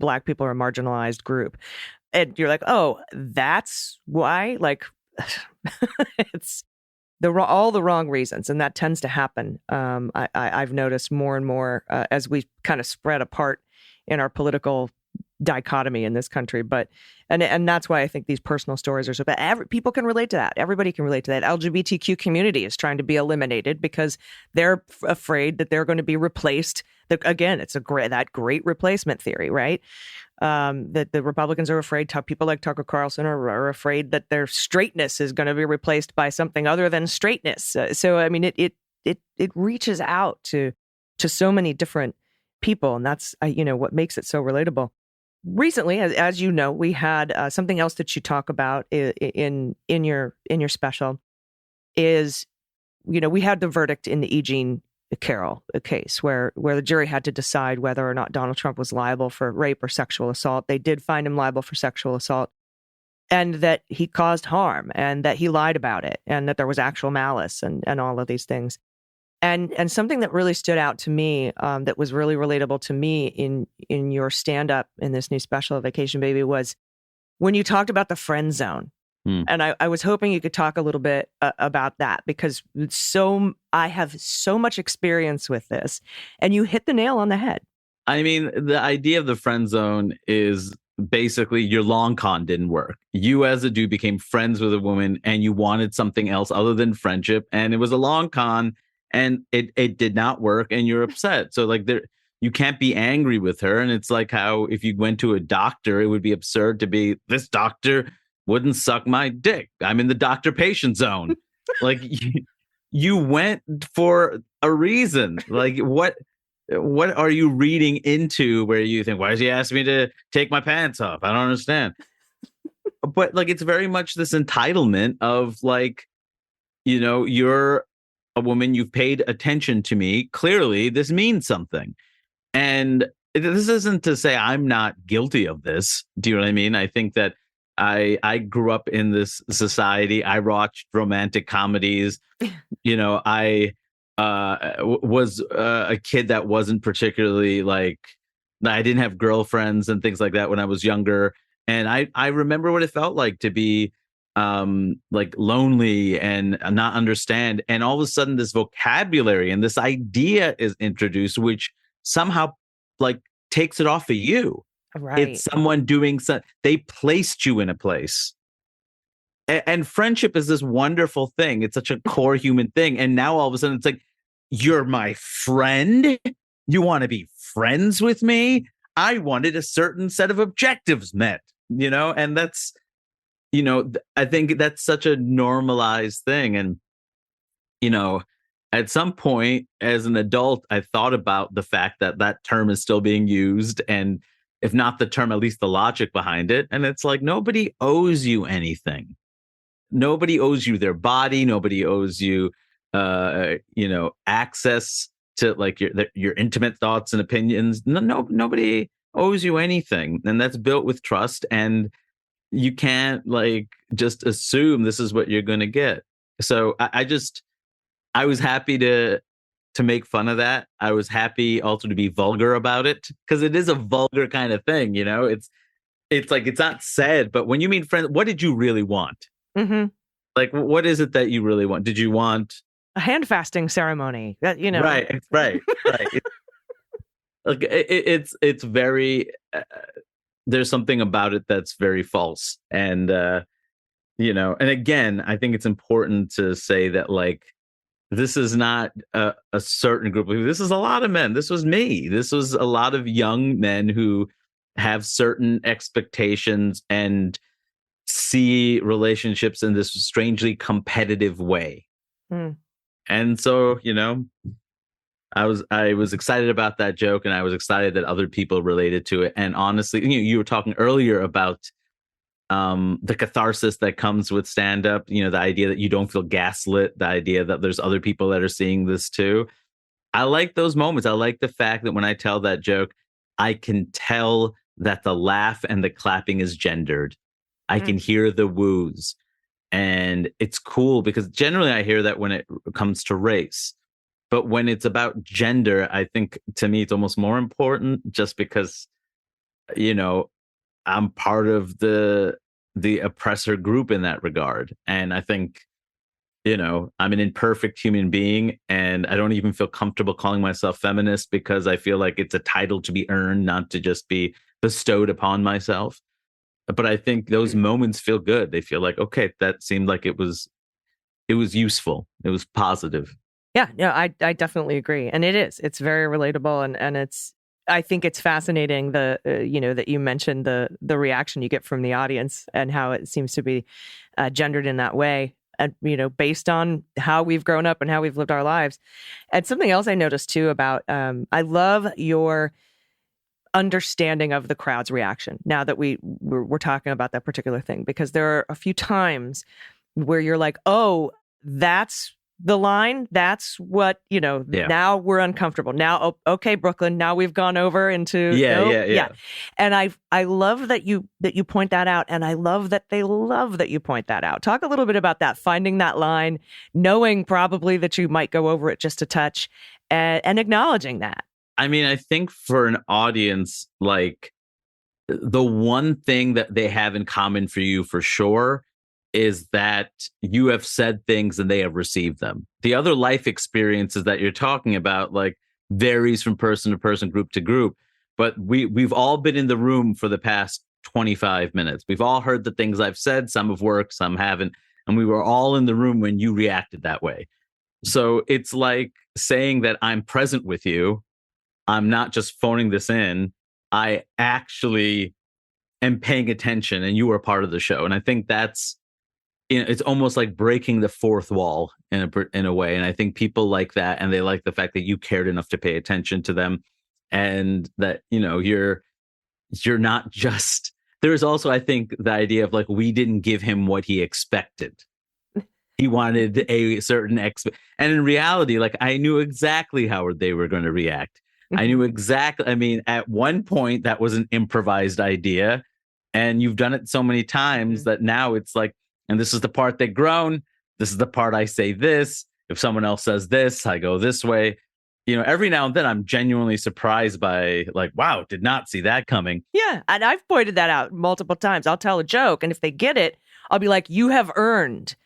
Black people are a marginalized group. And you're like, oh, that's why? Like, it's all the wrong reasons, and that tends to happen. I've noticed more and more as we kind of spread apart in our political dichotomy in this country. But and that's why I think these personal stories are so bad. People can relate to that. Everybody can relate to that. LGBTQ community is trying to be eliminated because they're afraid that they're going to be replaced. Again, it's that great replacement theory, right? That the Republicans are afraid, people like Tucker Carlson are afraid that their straightness is going to be replaced by something other than straightness. So, I mean, it reaches out to so many different people, and that's what makes it so relatable. Recently, as you know, we had something else that you talk about in your special is, we had the verdict in the E. Jean Carroll case where the jury had to decide whether or not Donald Trump was liable for rape or sexual assault. They did find him liable for sexual assault, and that he caused harm, and that he lied about it, and that there was actual malice, and all of these things. And something that really stood out to me, that was really relatable to me in your stand-up in this new special, Vacation Baby, was when you talked about the friend zone. And I was hoping you could talk a little bit about that, because I have so much experience with this, and you hit the nail on the head. I mean, the idea of the friend zone is basically your long con didn't work. You as a dude became friends with a woman and you wanted something else other than friendship, and it was a long con and it did not work, and you're upset. So like you can't be angry with her. And it's like how if you went to a doctor, it would be absurd to be, this doctor wouldn't suck my dick. I'm in the doctor-patient zone. Like you went for a reason. Like what are you reading into where you think, why does he ask me to take my pants off? I don't understand. But like, it's very much this entitlement of like, you're a woman, you've paid attention to me. Clearly, this means something. And this isn't to say I'm not guilty of this. Do you know what I mean? I think that I grew up in this society. I watched romantic comedies. I was a kid that wasn't particularly like, I didn't have girlfriends and things like that when I was younger. And I remember what it felt like to be like lonely and not understand. And all of a sudden this vocabulary and this idea is introduced, which somehow like takes it off of you. Right. It's someone doing something. They placed you in a place. And friendship is this wonderful thing. It's such a core human thing. And now all of a sudden it's like, you're my friend? You want to be friends with me? I wanted a certain set of objectives met, and that's, I think that's such a normalized thing. And, at some point as an adult, I thought about the fact that that term is still being used, and if not the term, at least the logic behind it. And it's like, nobody owes you anything. Nobody owes you their body. Nobody owes you, access to like your intimate thoughts and opinions. Nobody owes you anything. And that's built with trust. And you can't like just assume this is what you're going to get. So I was happy to make fun of that. I was happy also to be vulgar about it, because it is a vulgar kind of thing. It's like, it's not said, but when you mean friend, what did you really want? Mm-hmm. Like, what is it that you really want? Did you want a hand fasting ceremony? That right. Like it's very. There's something about it that's very false, and and again, I think it's important to say that like, this is not a certain group of people. This is a lot of men. This was me. This was a lot of young men who have certain expectations and see relationships in this strangely competitive way. And so, I was excited about that joke, and I was excited that other people related to it. And honestly, you were talking earlier about the catharsis that comes with stand-up, the idea that you don't feel gaslit, the idea that there's other people that are seeing this too. I like those moments. I like the fact that when I tell that joke, I can tell that the laugh and the clapping is gendered. I can hear the woos. And it's cool because generally I hear that when it comes to race. But when it's about gender, I think to me it's almost more important, just because, I'm part of the oppressor group in that regard. And I think, I'm an imperfect human being, and I don't even feel comfortable calling myself feminist, because I feel like it's a title to be earned, not to just be bestowed upon myself. But I think those moments feel good. They feel like, okay, that seemed like it was useful. It was positive. Yeah, no, I definitely agree. And it's very relatable. And I think it's fascinating that you mentioned the reaction you get from the audience and how it seems to be gendered in that way. and, based on how we've grown up and how we've lived our lives. And something else I noticed too about, I love your understanding of the crowd's reaction now that we're talking about that particular thing, because there are a few times where you're like, oh, that's the line. That's what, now we're uncomfortable. Now, okay, Brooklyn, now we've gone over into. Yeah. And I love that you point that out. And I love that they love that you point that out. Talk a little bit about that, finding that line, knowing probably that you might go over it just a touch, and acknowledging that. I mean, I think for an audience, like, the one thing that they have in common for you for sure is that you have said things and they have received them. The other life experiences that you're talking about, like, varies from person to person, group to group. But we've all been in the room for the past 25 minutes. We've all heard the things I've said. Some have worked, some haven't. And we were all in the room when you reacted that way. So it's like saying that I'm present with you. I'm not just phoning this in. I actually am paying attention and you are part of the show. And I think that's, it's almost like breaking the fourth wall in a way. And I think people like that, and they like the fact that you cared enough to pay attention to them, and that, you're not just, there's also, I think, the idea of like, we didn't give him what he expected. He wanted a certain and in reality, like, I knew exactly how they were going to react. I knew exactly. I mean, at one point that was an improvised idea, and you've done it so many times that now it's like, and this is the part they groan. This is the part I say this. If someone else says this, I go this way. Every now and then I'm genuinely surprised by, like, wow, did not see that coming. Yeah. And I've pointed that out multiple times. I'll tell a joke, and if they get it, I'll be like, you have earned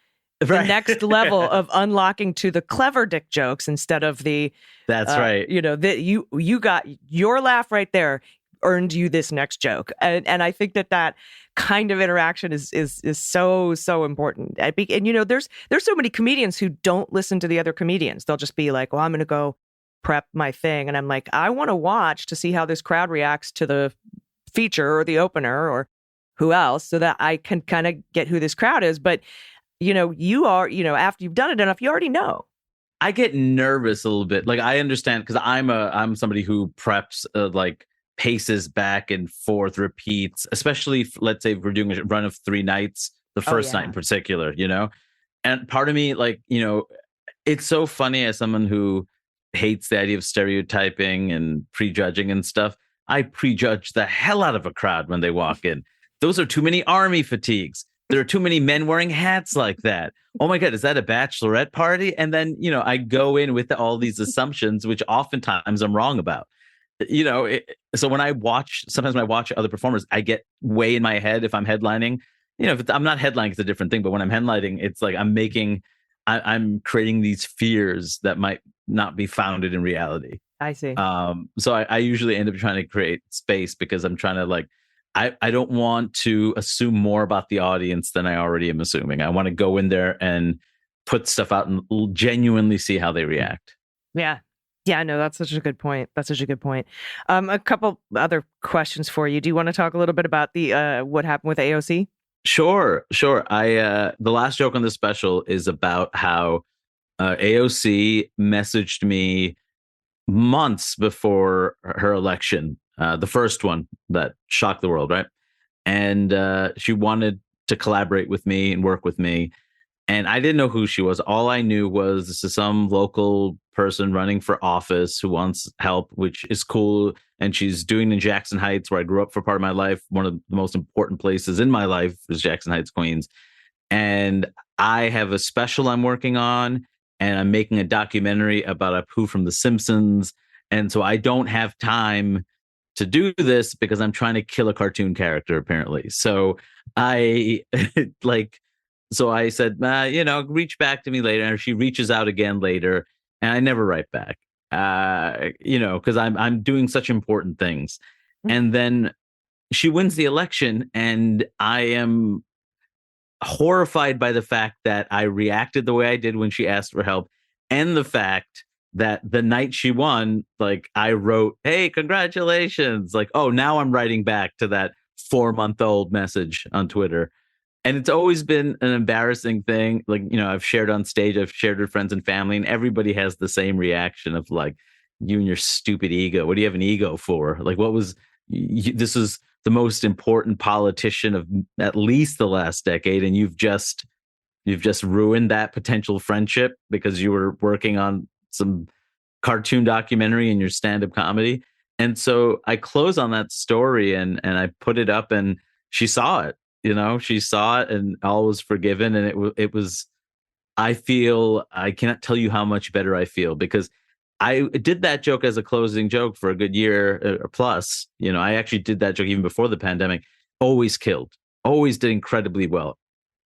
the next level of unlocking to the clever dick jokes instead of the. That's right. That you got your laugh right there, earned you this next joke, and I think that kind of interaction is so important. And there's so many comedians who don't listen to the other comedians. They'll just be like, well, I'm going to go prep my thing, and I'm like, I want to watch to see how this crowd reacts to the feature or the opener or who else, so that I can kind of get who this crowd is. But you are, after you've done it enough, you already know. I get nervous a little bit. Like, I understand, because I'm somebody who preps, like, paces back and forth, repeats, especially let's say if we're doing a run of 3 nights, the first night in particular, and part of me, like, it's so funny as someone who hates the idea of stereotyping and prejudging and stuff. I prejudge the hell out of a crowd when they walk in. Those are too many army fatigues. There are too many men wearing hats like that. Oh my God, is that a bachelorette party? And then, I go in with all these assumptions, which oftentimes I'm wrong about. So when I watch other performers, I get way in my head if I'm headlining. If I'm not headlining, it's a different thing. But when I'm headlining, it's like I'm creating these fears that might not be founded in reality. I see. So I usually end up trying to create space, because I'm trying to, like, I don't want to assume more about the audience than I already am assuming. I want to go in there and put stuff out and genuinely see how they react. Yeah. Yeah, no, that's such a good point. A couple other questions for you. Do you want to talk a little bit about the what happened with AOC? Sure. The last joke on the special is about how AOC messaged me months before her election, the first one that shocked the world, right? And she wanted to collaborate with me and work with me. And I didn't know who she was. All I knew was this is some local person running for office who wants help, which is cool. And she's doing in Jackson Heights, where I grew up for part of my life. One of the most important places in my life is Jackson Heights, Queens. And I have a special I'm working on, and I'm making a documentary about Apu from The Simpsons. And so I don't have time to do this because I'm trying to kill a cartoon character, apparently. So I said, reach back to me later. And she reaches out again later, and I never write back, because I'm doing such important things. Mm-hmm. And then she wins the election, and I am horrified by the fact that I reacted the way I did when she asked for help, and the fact that the night she won, like, I wrote, "Hey, congratulations!" Like, oh, now I'm writing back to that 4-month-old message on Twitter. And it's always been an embarrassing thing. Like, I've shared on stage, I've shared with friends and family, and everybody has the same reaction of like, you and your stupid ego. What do you have an ego for? Like, this is the most important politician of at least the last decade, and you've just ruined that potential friendship because you were working on some cartoon documentary in your stand-up comedy. And so I close on that story and I put it up, and she saw it. She saw it, and all was forgiven. And it was, I cannot tell you how much better I feel, because I did that joke as a closing joke for a good year or plus. I actually did that joke even before the pandemic. Always killed, always did incredibly well.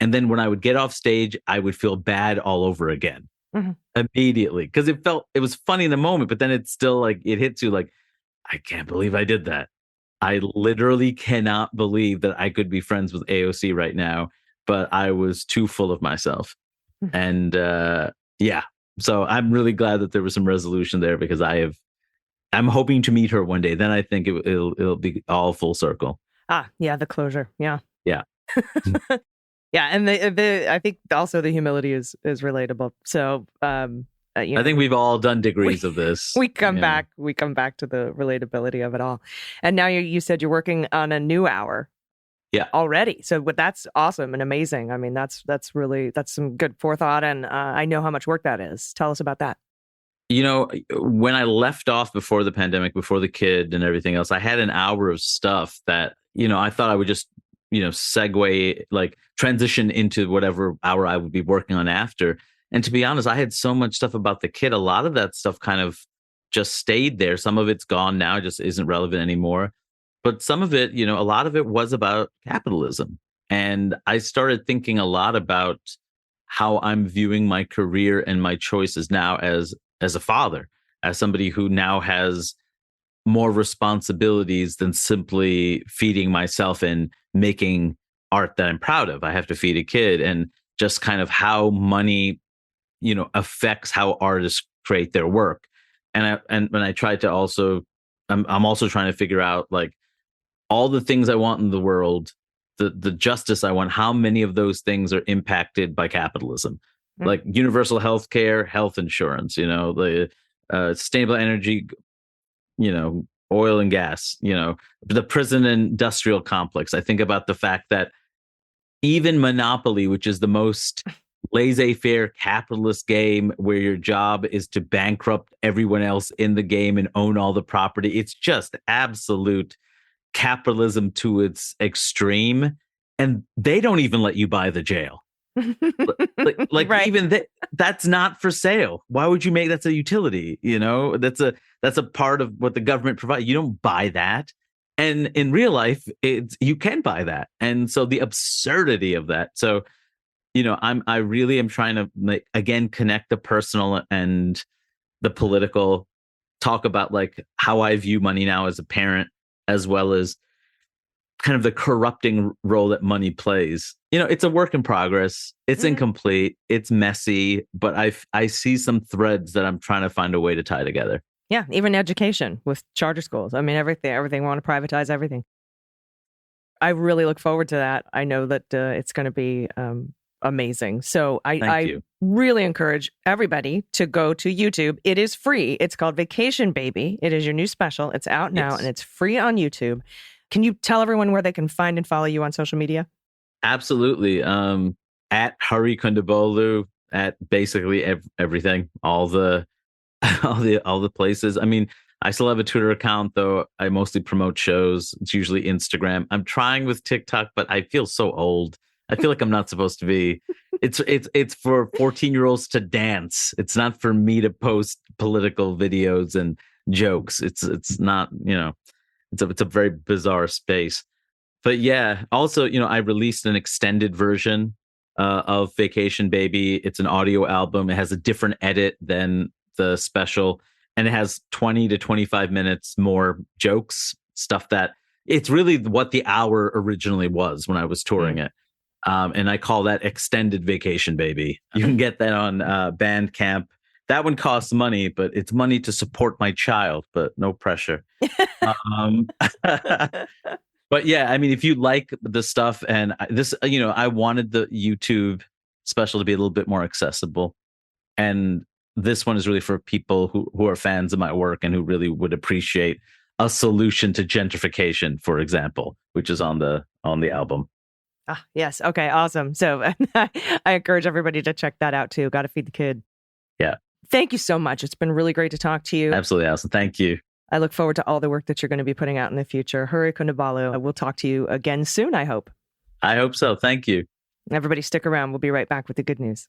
And then when I would get off stage, I would feel bad all over again immediately, because it was funny in the moment, but then it's still like, it hits you like, I can't believe I did that. I literally cannot believe that I could be friends with AOC right now, but I was too full of myself. And yeah. So I'm really glad that there was some resolution there, because I'm hoping to meet her one day. Then I think it'll be all full circle. Yeah, the closure. Yeah. Yeah. Yeah, and I think also the humility is relatable. So I think we've all done degrees of this. We come back to the relatability of it all. And now you said you're working on a new hour. Yeah. Already. So that's awesome and amazing. I mean, that's some good forethought, and I know how much work that is. Tell us about that. When I left off before the pandemic, before the kid and everything else, I had an hour of stuff that, I thought I would just, segue, like transition into whatever hour I would be working on after. And to be honest, I had so much stuff about the kid. A lot of that stuff kind of just stayed there. Some of it's gone now, just isn't relevant anymore. But some of it, a lot of it was about capitalism. And I started thinking a lot about how I'm viewing my career and my choices now as a father, as somebody who now has more responsibilities than simply feeding myself and making art that I'm proud of. I have to feed a kid, and just kind of how money, affects how artists create their work. And when I tried to also, I'm also trying to figure out, like, all the things I want in the world, the justice I want, how many of those things are impacted by capitalism? Like universal health care, health insurance, the sustainable energy, oil and gas, the prison industrial complex. I think about the fact that even monopoly, which is the most laissez-faire capitalist game where your job is to bankrupt everyone else in the game and own all the property, it's just absolute capitalism to its extreme, and they don't even let you buy the jail. like right. Even that's not for sale. Why would you make that's a utility? That's a part of what the government provides. You don't buy that. And in real life, you can buy that. And so the absurdity of that. So, I really am trying to again connect the personal and the political, talk about like how I view money now as a parent, as well as kind of the corrupting role that money plays. It's a work in progress. It's incomplete. It's messy, but I see some threads that I'm trying to find a way to tie together. Yeah, even education with charter schools. I mean, everything. We want to privatize everything. I really look forward to that. I know that it's going to be amazing. So I really encourage everybody to go to YouTube. It is free. It's called Vacation Baby. It is your new special. It's out now, and it's free on YouTube. Can you tell everyone where they can find and follow you on social media? Absolutely. At Hari Kondabolu, at basically everything, all the places. I mean, I still have a Twitter account, though. I mostly promote shows. It's usually Instagram. I'm trying with TikTok, but I feel so old. I feel like I'm not supposed to be. It's for 14-year-olds to dance. It's not for me to post political videos and jokes. It's not, it's a very bizarre space. But yeah, also, I released an extended version of Vacation Baby. It's an audio album. It has a different edit than the special, and it has 20 to 25 minutes more jokes, stuff that it's really what the hour originally was when I was touring it. And I call that Extended Vacation Baby. You can get that on Bandcamp. That one costs money, but it's money to support my child, but no pressure. But yeah, I mean, if you like the stuff and this, I wanted the YouTube special to be a little bit more accessible. And this one is really for people who are fans of my work and who really would appreciate a solution to gentrification, for example, which is on the album. Ah, yes. Okay, awesome. So I encourage everybody to check that out too. Got to feed the kid. Yeah. Thank you so much. It's been really great to talk to you. Absolutely, Allison. Thank you. I look forward to all the work that you're going to be putting out in the future. Hurry, Kondabolu. We'll talk to you again soon, I hope. I hope so. Thank you. Everybody stick around. We'll be right back with the good news.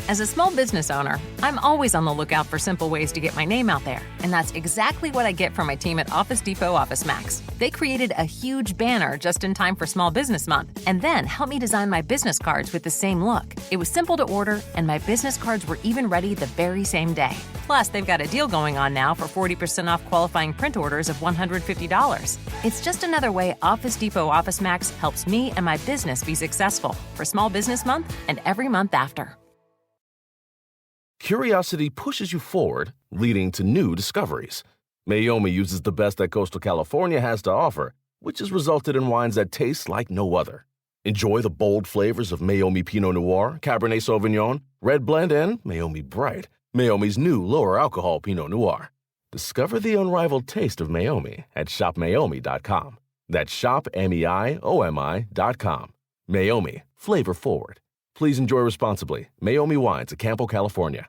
As a small business owner, I'm always on the lookout for simple ways to get my name out there. And that's exactly what I get from my team at Office Depot Office Max. They created a huge banner just in time for Small Business Month, and then helped me design my business cards with the same look. It was simple to order, and my business cards were even ready the very same day. Plus, they've got a deal going on now for 40% off qualifying print orders of $150. It's just another way Office Depot Office Max helps me and my business be successful for Small Business Month and every month after. Curiosity pushes you forward, leading to new discoveries. Naomi uses the best that coastal California has to offer, which has resulted in wines that taste like no other. Enjoy the bold flavors of Naomi Pinot Noir, Cabernet Sauvignon, Red Blend, and Naomi Bright, Naomi's new lower alcohol Pinot Noir. Discover the unrivaled taste of Naomi at shopnaomi.com. That's shopmeiomi.com. Naomi, flavor forward. Please enjoy responsibly. Naomi Wines of Campo, California.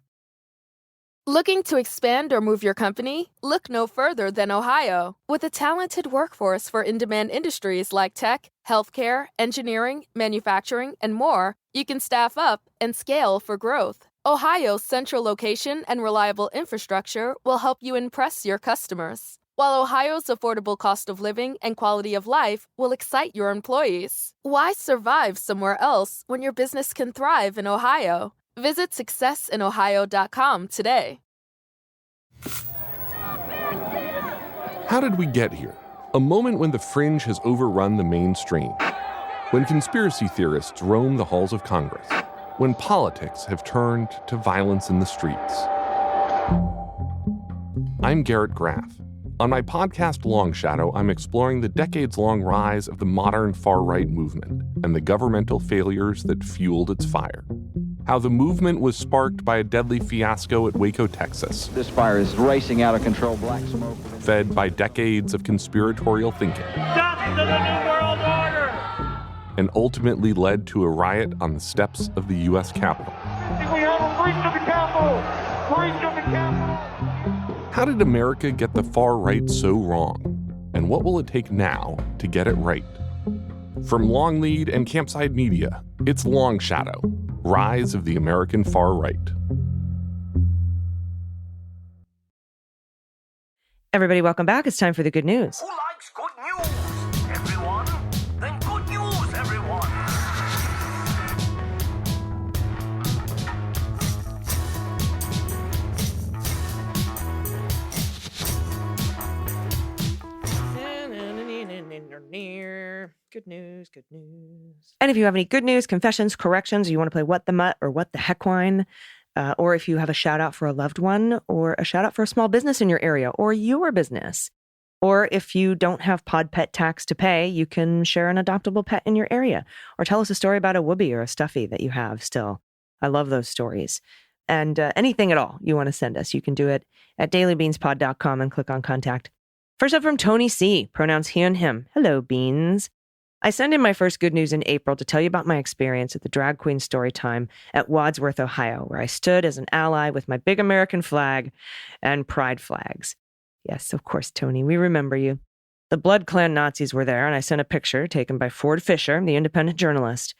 Looking to expand or move your company? Look no further than Ohio. With a talented workforce for in-demand industries like tech, healthcare, engineering, manufacturing, and more, you can staff up and scale for growth. Ohio's central location and reliable infrastructure will help you impress your customers, while Ohio's affordable cost of living and quality of life will excite your employees. Why survive somewhere else when your business can thrive in Ohio? Visit successinohio.com today. How did we get here? A moment when the fringe has overrun the mainstream. When conspiracy theorists roam the halls of Congress. When politics have turned to violence in the streets. I'm Garrett Graff. On my podcast Long Shadow, I'm exploring the decades-long rise of the modern far-right movement and the governmental failures that fueled its fire. How the movement was sparked by a deadly fiasco at Waco, Texas. This fire is racing out of control, black smoke. Fed by decades of conspiratorial thinking. Stop to the New World Order! And ultimately led to a riot on the steps of the U.S. Capitol. We have a breach of the Capitol! Breach of the Capitol! How did America get the far right so wrong? And what will it take now to get it right? From Longlead and Campside Media, it's Long Shadow, Rise of the American Far Right. Everybody, welcome back. It's time for the good news. Who likes good news? Everyone? Then good news, everyone! Good news, good news. And if you have any good news, confessions, corrections, or you want to play What the Mutt or What the Heck Wine, or if you have a shout out for a loved one, or a shout out for a small business in your area, or your business, or if you don't have pod pet tax to pay, you can share an adoptable pet in your area, or tell us a story about a whoopee or a stuffy that you have still. I love those stories. And anything at all you want to send us, you can do it at dailybeanspod.com and click on contact. First up from Tony C., pronouns he and him. Hello, Beans. I sent in my first good news in April to tell you about my experience at the Drag Queen Storytime at Wadsworth, Ohio, where I stood as an ally with my big American flag and pride flags. Yes, of course, Tony, we remember you. The Blood Clan Nazis were there, and I sent a picture taken by Ford Fisher, the independent journalist.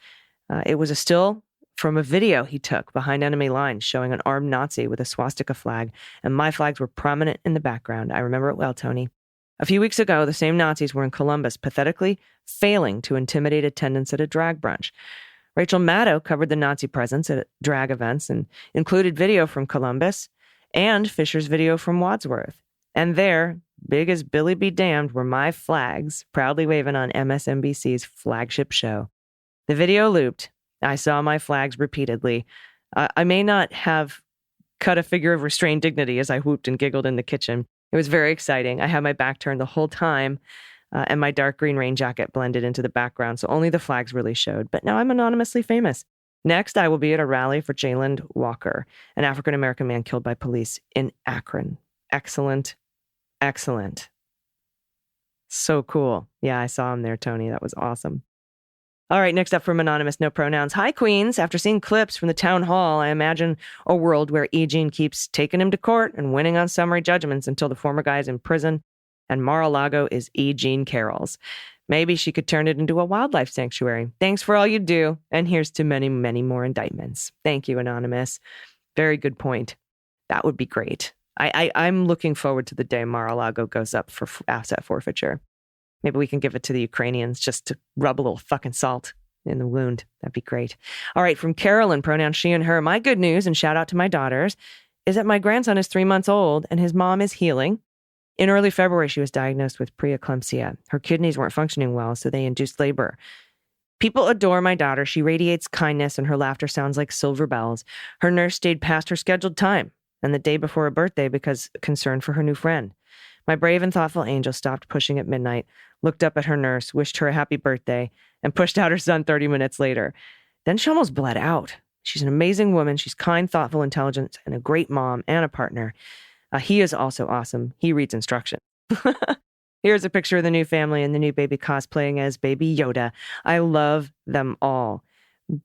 It was a still from a video he took behind enemy lines showing an armed Nazi with a swastika flag, and my flags were prominent in the background. I remember it well, Tony. A few weeks ago, the same Nazis were in Columbus, pathetically failing to intimidate attendance at a drag brunch. Rachel Maddow covered the Nazi presence at drag events and included video from Columbus and Fisher's video from Wadsworth. And there, big as Billy be damned, were my flags, proudly waving on MSNBC's flagship show. The video looped. I saw my flags repeatedly. I may not have cut a figure of restrained dignity as I whooped and giggled in the kitchen. It was very exciting. I had my back turned the whole time. and my dark green rain jacket blended into the background, so only the flags really showed. But now I'm anonymously famous. Next, I will be at a rally for Jayland Walker, an African-American man killed by police in Akron. Excellent. Excellent. So cool. Yeah, I saw him there, Tony. That was awesome. All right, next up from Anonymous, no pronouns. Hi, Queens. After seeing clips from the town hall, I imagine a world where Eugene keeps taking him to court and winning on summary judgments until the former guy is in prison and Mar-a-Lago is E. Jean Carroll's. Maybe she could turn it into a wildlife sanctuary. Thanks for all you do. And here's to many, many more indictments. Thank you, Anonymous. Very good point. That would be great. I'm looking forward to the day Mar-a-Lago goes up for asset forfeiture. Maybe we can give it to the Ukrainians just to rub a little fucking salt in the wound. That'd be great. All right, from Carolyn, pronouns she and her. My good news, and shout out to my daughters, is that my grandson is 3 months old and his mom is healing. In early February, she was diagnosed with preeclampsia. Her kidneys weren't functioning well, so they induced labor. People adore my daughter. She radiates kindness and her laughter sounds like silver bells. Her nurse stayed past her scheduled time and the day before her birthday because concern for her new friend. My brave and thoughtful angel stopped pushing at midnight, looked up at her nurse, wished her a happy birthday, and pushed out her son 30 minutes later. Then she almost bled out. She's an amazing woman. She's kind, thoughtful, intelligent, and a great mom and a partner. He is also awesome. He reads instructions. Here's a picture of the new family and the new baby cosplaying as Baby Yoda. I love them all.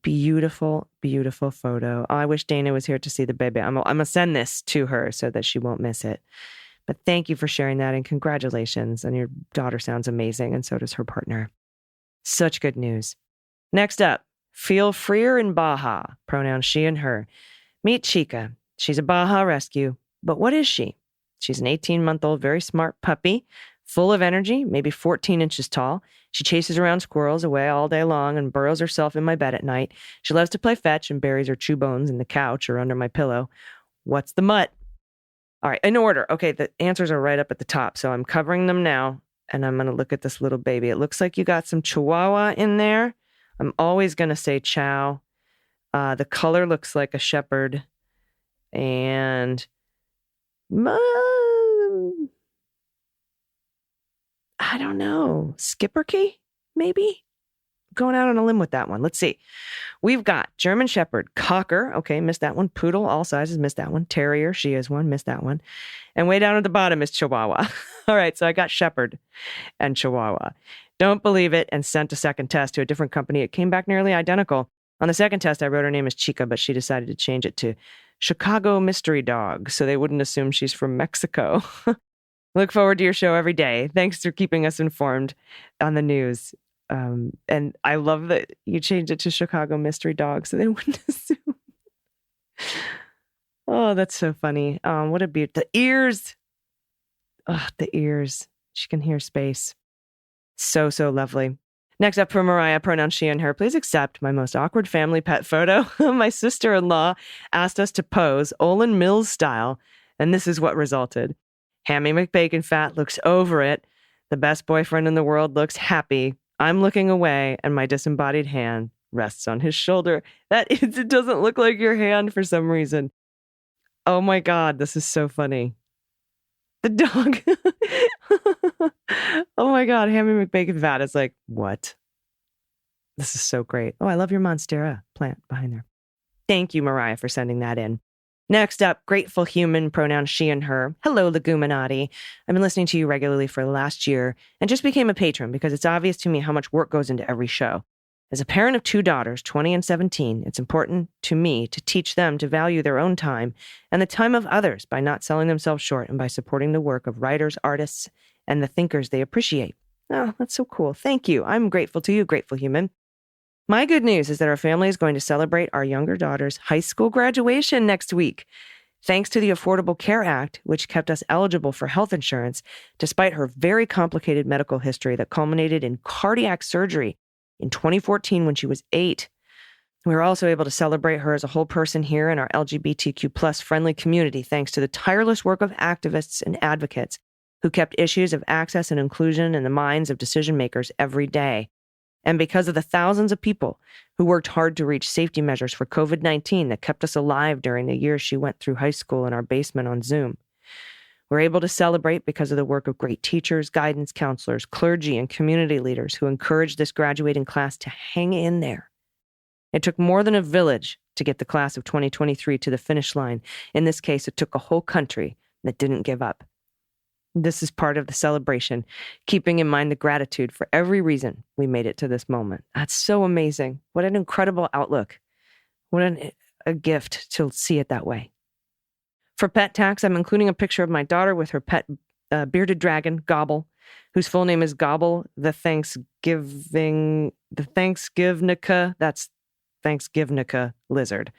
Beautiful, beautiful photo. Oh, I wish Dana was here to see the baby. I'm going to send this to her so that she won't miss it. But thank you for sharing that and congratulations. And your daughter sounds amazing and so does her partner. Such good news. Next up, feel freer in Baja. Pronouns she and her. Meet Chica. She's a Baja rescue. But what is she? She's an 18-month-old, very smart puppy, full of energy, maybe 14 inches tall. She chases around squirrels away all day long and burrows herself in my bed at night. She loves to play fetch and buries her chew bones in the couch or under my pillow. What's the mutt? All right, in order. Okay, the answers are right up at the top, so I'm covering them now, and I'm going to look at this little baby. It looks like you got some Chihuahua in there. I'm always going to say Chow. The color looks like a shepherd, and I don't know. Skipperkey, maybe? Going out on a limb with that one. Let's see. We've got German Shepherd, Cocker. Okay, missed that one. Poodle, all sizes, missed that one. Terrier, she is one, missed that one. And way down at the bottom is Chihuahua. All right, so I got Shepherd and Chihuahua. Don't believe it and sent a second test to a different company. It came back nearly identical. On the second test, I wrote her name as Chica, but she decided to change it to Chicago Mystery Dog, so they wouldn't assume she's from Mexico. Look forward to your show every day. Thanks for keeping us informed on the news. And I love that you changed it to Chicago Mystery Dog, so they wouldn't assume. Oh, that's so funny. What a beauty. The ears. Oh, the ears. She can hear space. So, so lovely. Next up from Mariah, pronouns she and her. Please accept my most awkward family pet photo. My sister-in-law asked us to pose Olin Mills style, and this is what resulted. Hammy McBaconfat looks over it. The best boyfriend in the world looks happy. I'm looking away, and my disembodied hand rests on his shoulder. It doesn't look like your hand for some reason. Oh my God, this is so funny. The dog. Oh my God, Hammy McBaconfat is like, what? This is so great. Oh, I love your Monstera plant behind there. Thank you, Mariah, for sending that in. Next up, grateful human, pronouns she and her. Hello, Leguminati. I've been listening to you regularly for the last year and just became a patron because it's obvious to me how much work goes into every show. As a parent of two daughters, 20 and 17, it's important to me to teach them to value their own time and the time of others by not selling themselves short and by supporting the work of writers, artists, and the thinkers they appreciate. Oh, that's so cool. Thank you. I'm grateful to you, grateful human. My good news is that our family is going to celebrate our younger daughter's high school graduation next week. Thanks to the Affordable Care Act, which kept us eligible for health insurance, despite her very complicated medical history that culminated in cardiac surgery in 2014 when she was 8. We were also able to celebrate her as a whole person here in our LGBTQ plus friendly community, thanks to the tireless work of activists and advocates who kept issues of access and inclusion in the minds of decision makers every day. And because of the thousands of people who worked hard to reach safety measures for COVID-19 that kept us alive during the years she went through high school in our basement on Zoom. We're able to celebrate because of the work of great teachers, guidance counselors, clergy, and community leaders who encouraged this graduating class to hang in there. It took more than a village to get the class of 2023 to the finish line. In this case, it took a whole country that didn't give up. This is part of the celebration, keeping in mind the gratitude for every reason we made it to this moment. That's so amazing. What an incredible outlook. What a gift to see it that way. For pet tax, I'm including a picture of my daughter with her pet bearded dragon, Gobble, whose full name is Gobble the Thanksgivnica. That's Thanksgivnica lizard.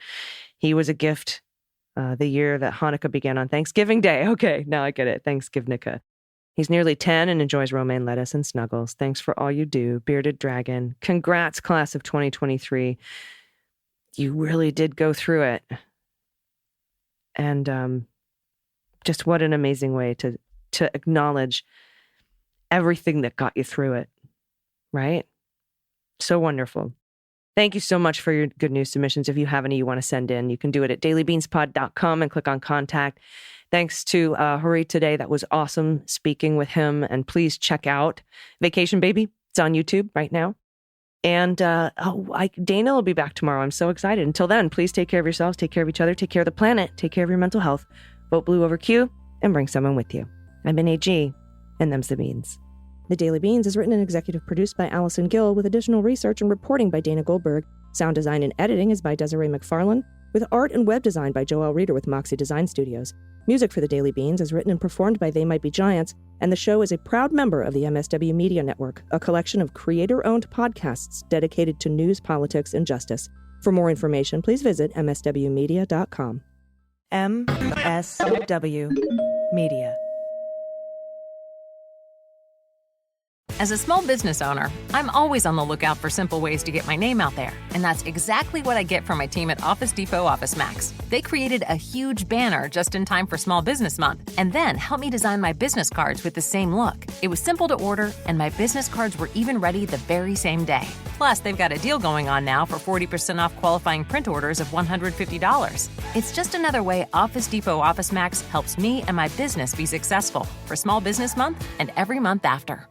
He was a gift the year that Hanukkah began on Thanksgiving Day. Okay, now I get it. Thanksgivnica. He's nearly 10 and enjoys romaine lettuce and snuggles. Thanks for all you do, bearded dragon. Congrats, class of 2023. You really did go through it. And just what an amazing way to acknowledge everything that got you through it, right? So wonderful. Thank you so much for your good news submissions. If you have any you want to send in, you can do it at dailybeanspod.com and click on contact. Thanks to Hurry today. That was awesome speaking with him. And please check out Vacation Baby. It's on YouTube right now. And Dana will be back tomorrow. I'm so excited. Until then, please take care of yourselves, take care of each other, take care of the planet, take care of your mental health. Vote blue over Q and bring someone with you. I've been AG, and them's the beans. The Daily Beans is written and executive produced by Allison Gill with additional research and reporting by Dana Goldberg. Sound design and editing is by Desiree McFarlane, with art and web design by Joelle Reeder with Moxie Design Studios. Music for The Daily Beans is written and performed by They Might Be Giants, and the show is a proud member of the MSW Media Network, a collection of creator-owned podcasts dedicated to news, politics, and justice. For more information, please visit mswmedia.com. MSW Media. As a small business owner, I'm always on the lookout for simple ways to get my name out there. And that's exactly what I get from my team at Office Depot Office Max. They created a huge banner just in time for Small Business Month, and then helped me design my business cards with the same look. It was simple to order, and my business cards were even ready the very same day. Plus, they've got a deal going on now for 40% off qualifying print orders of $150. It's just another way Office Depot Office Max helps me and my business be successful for Small Business Month and every month after.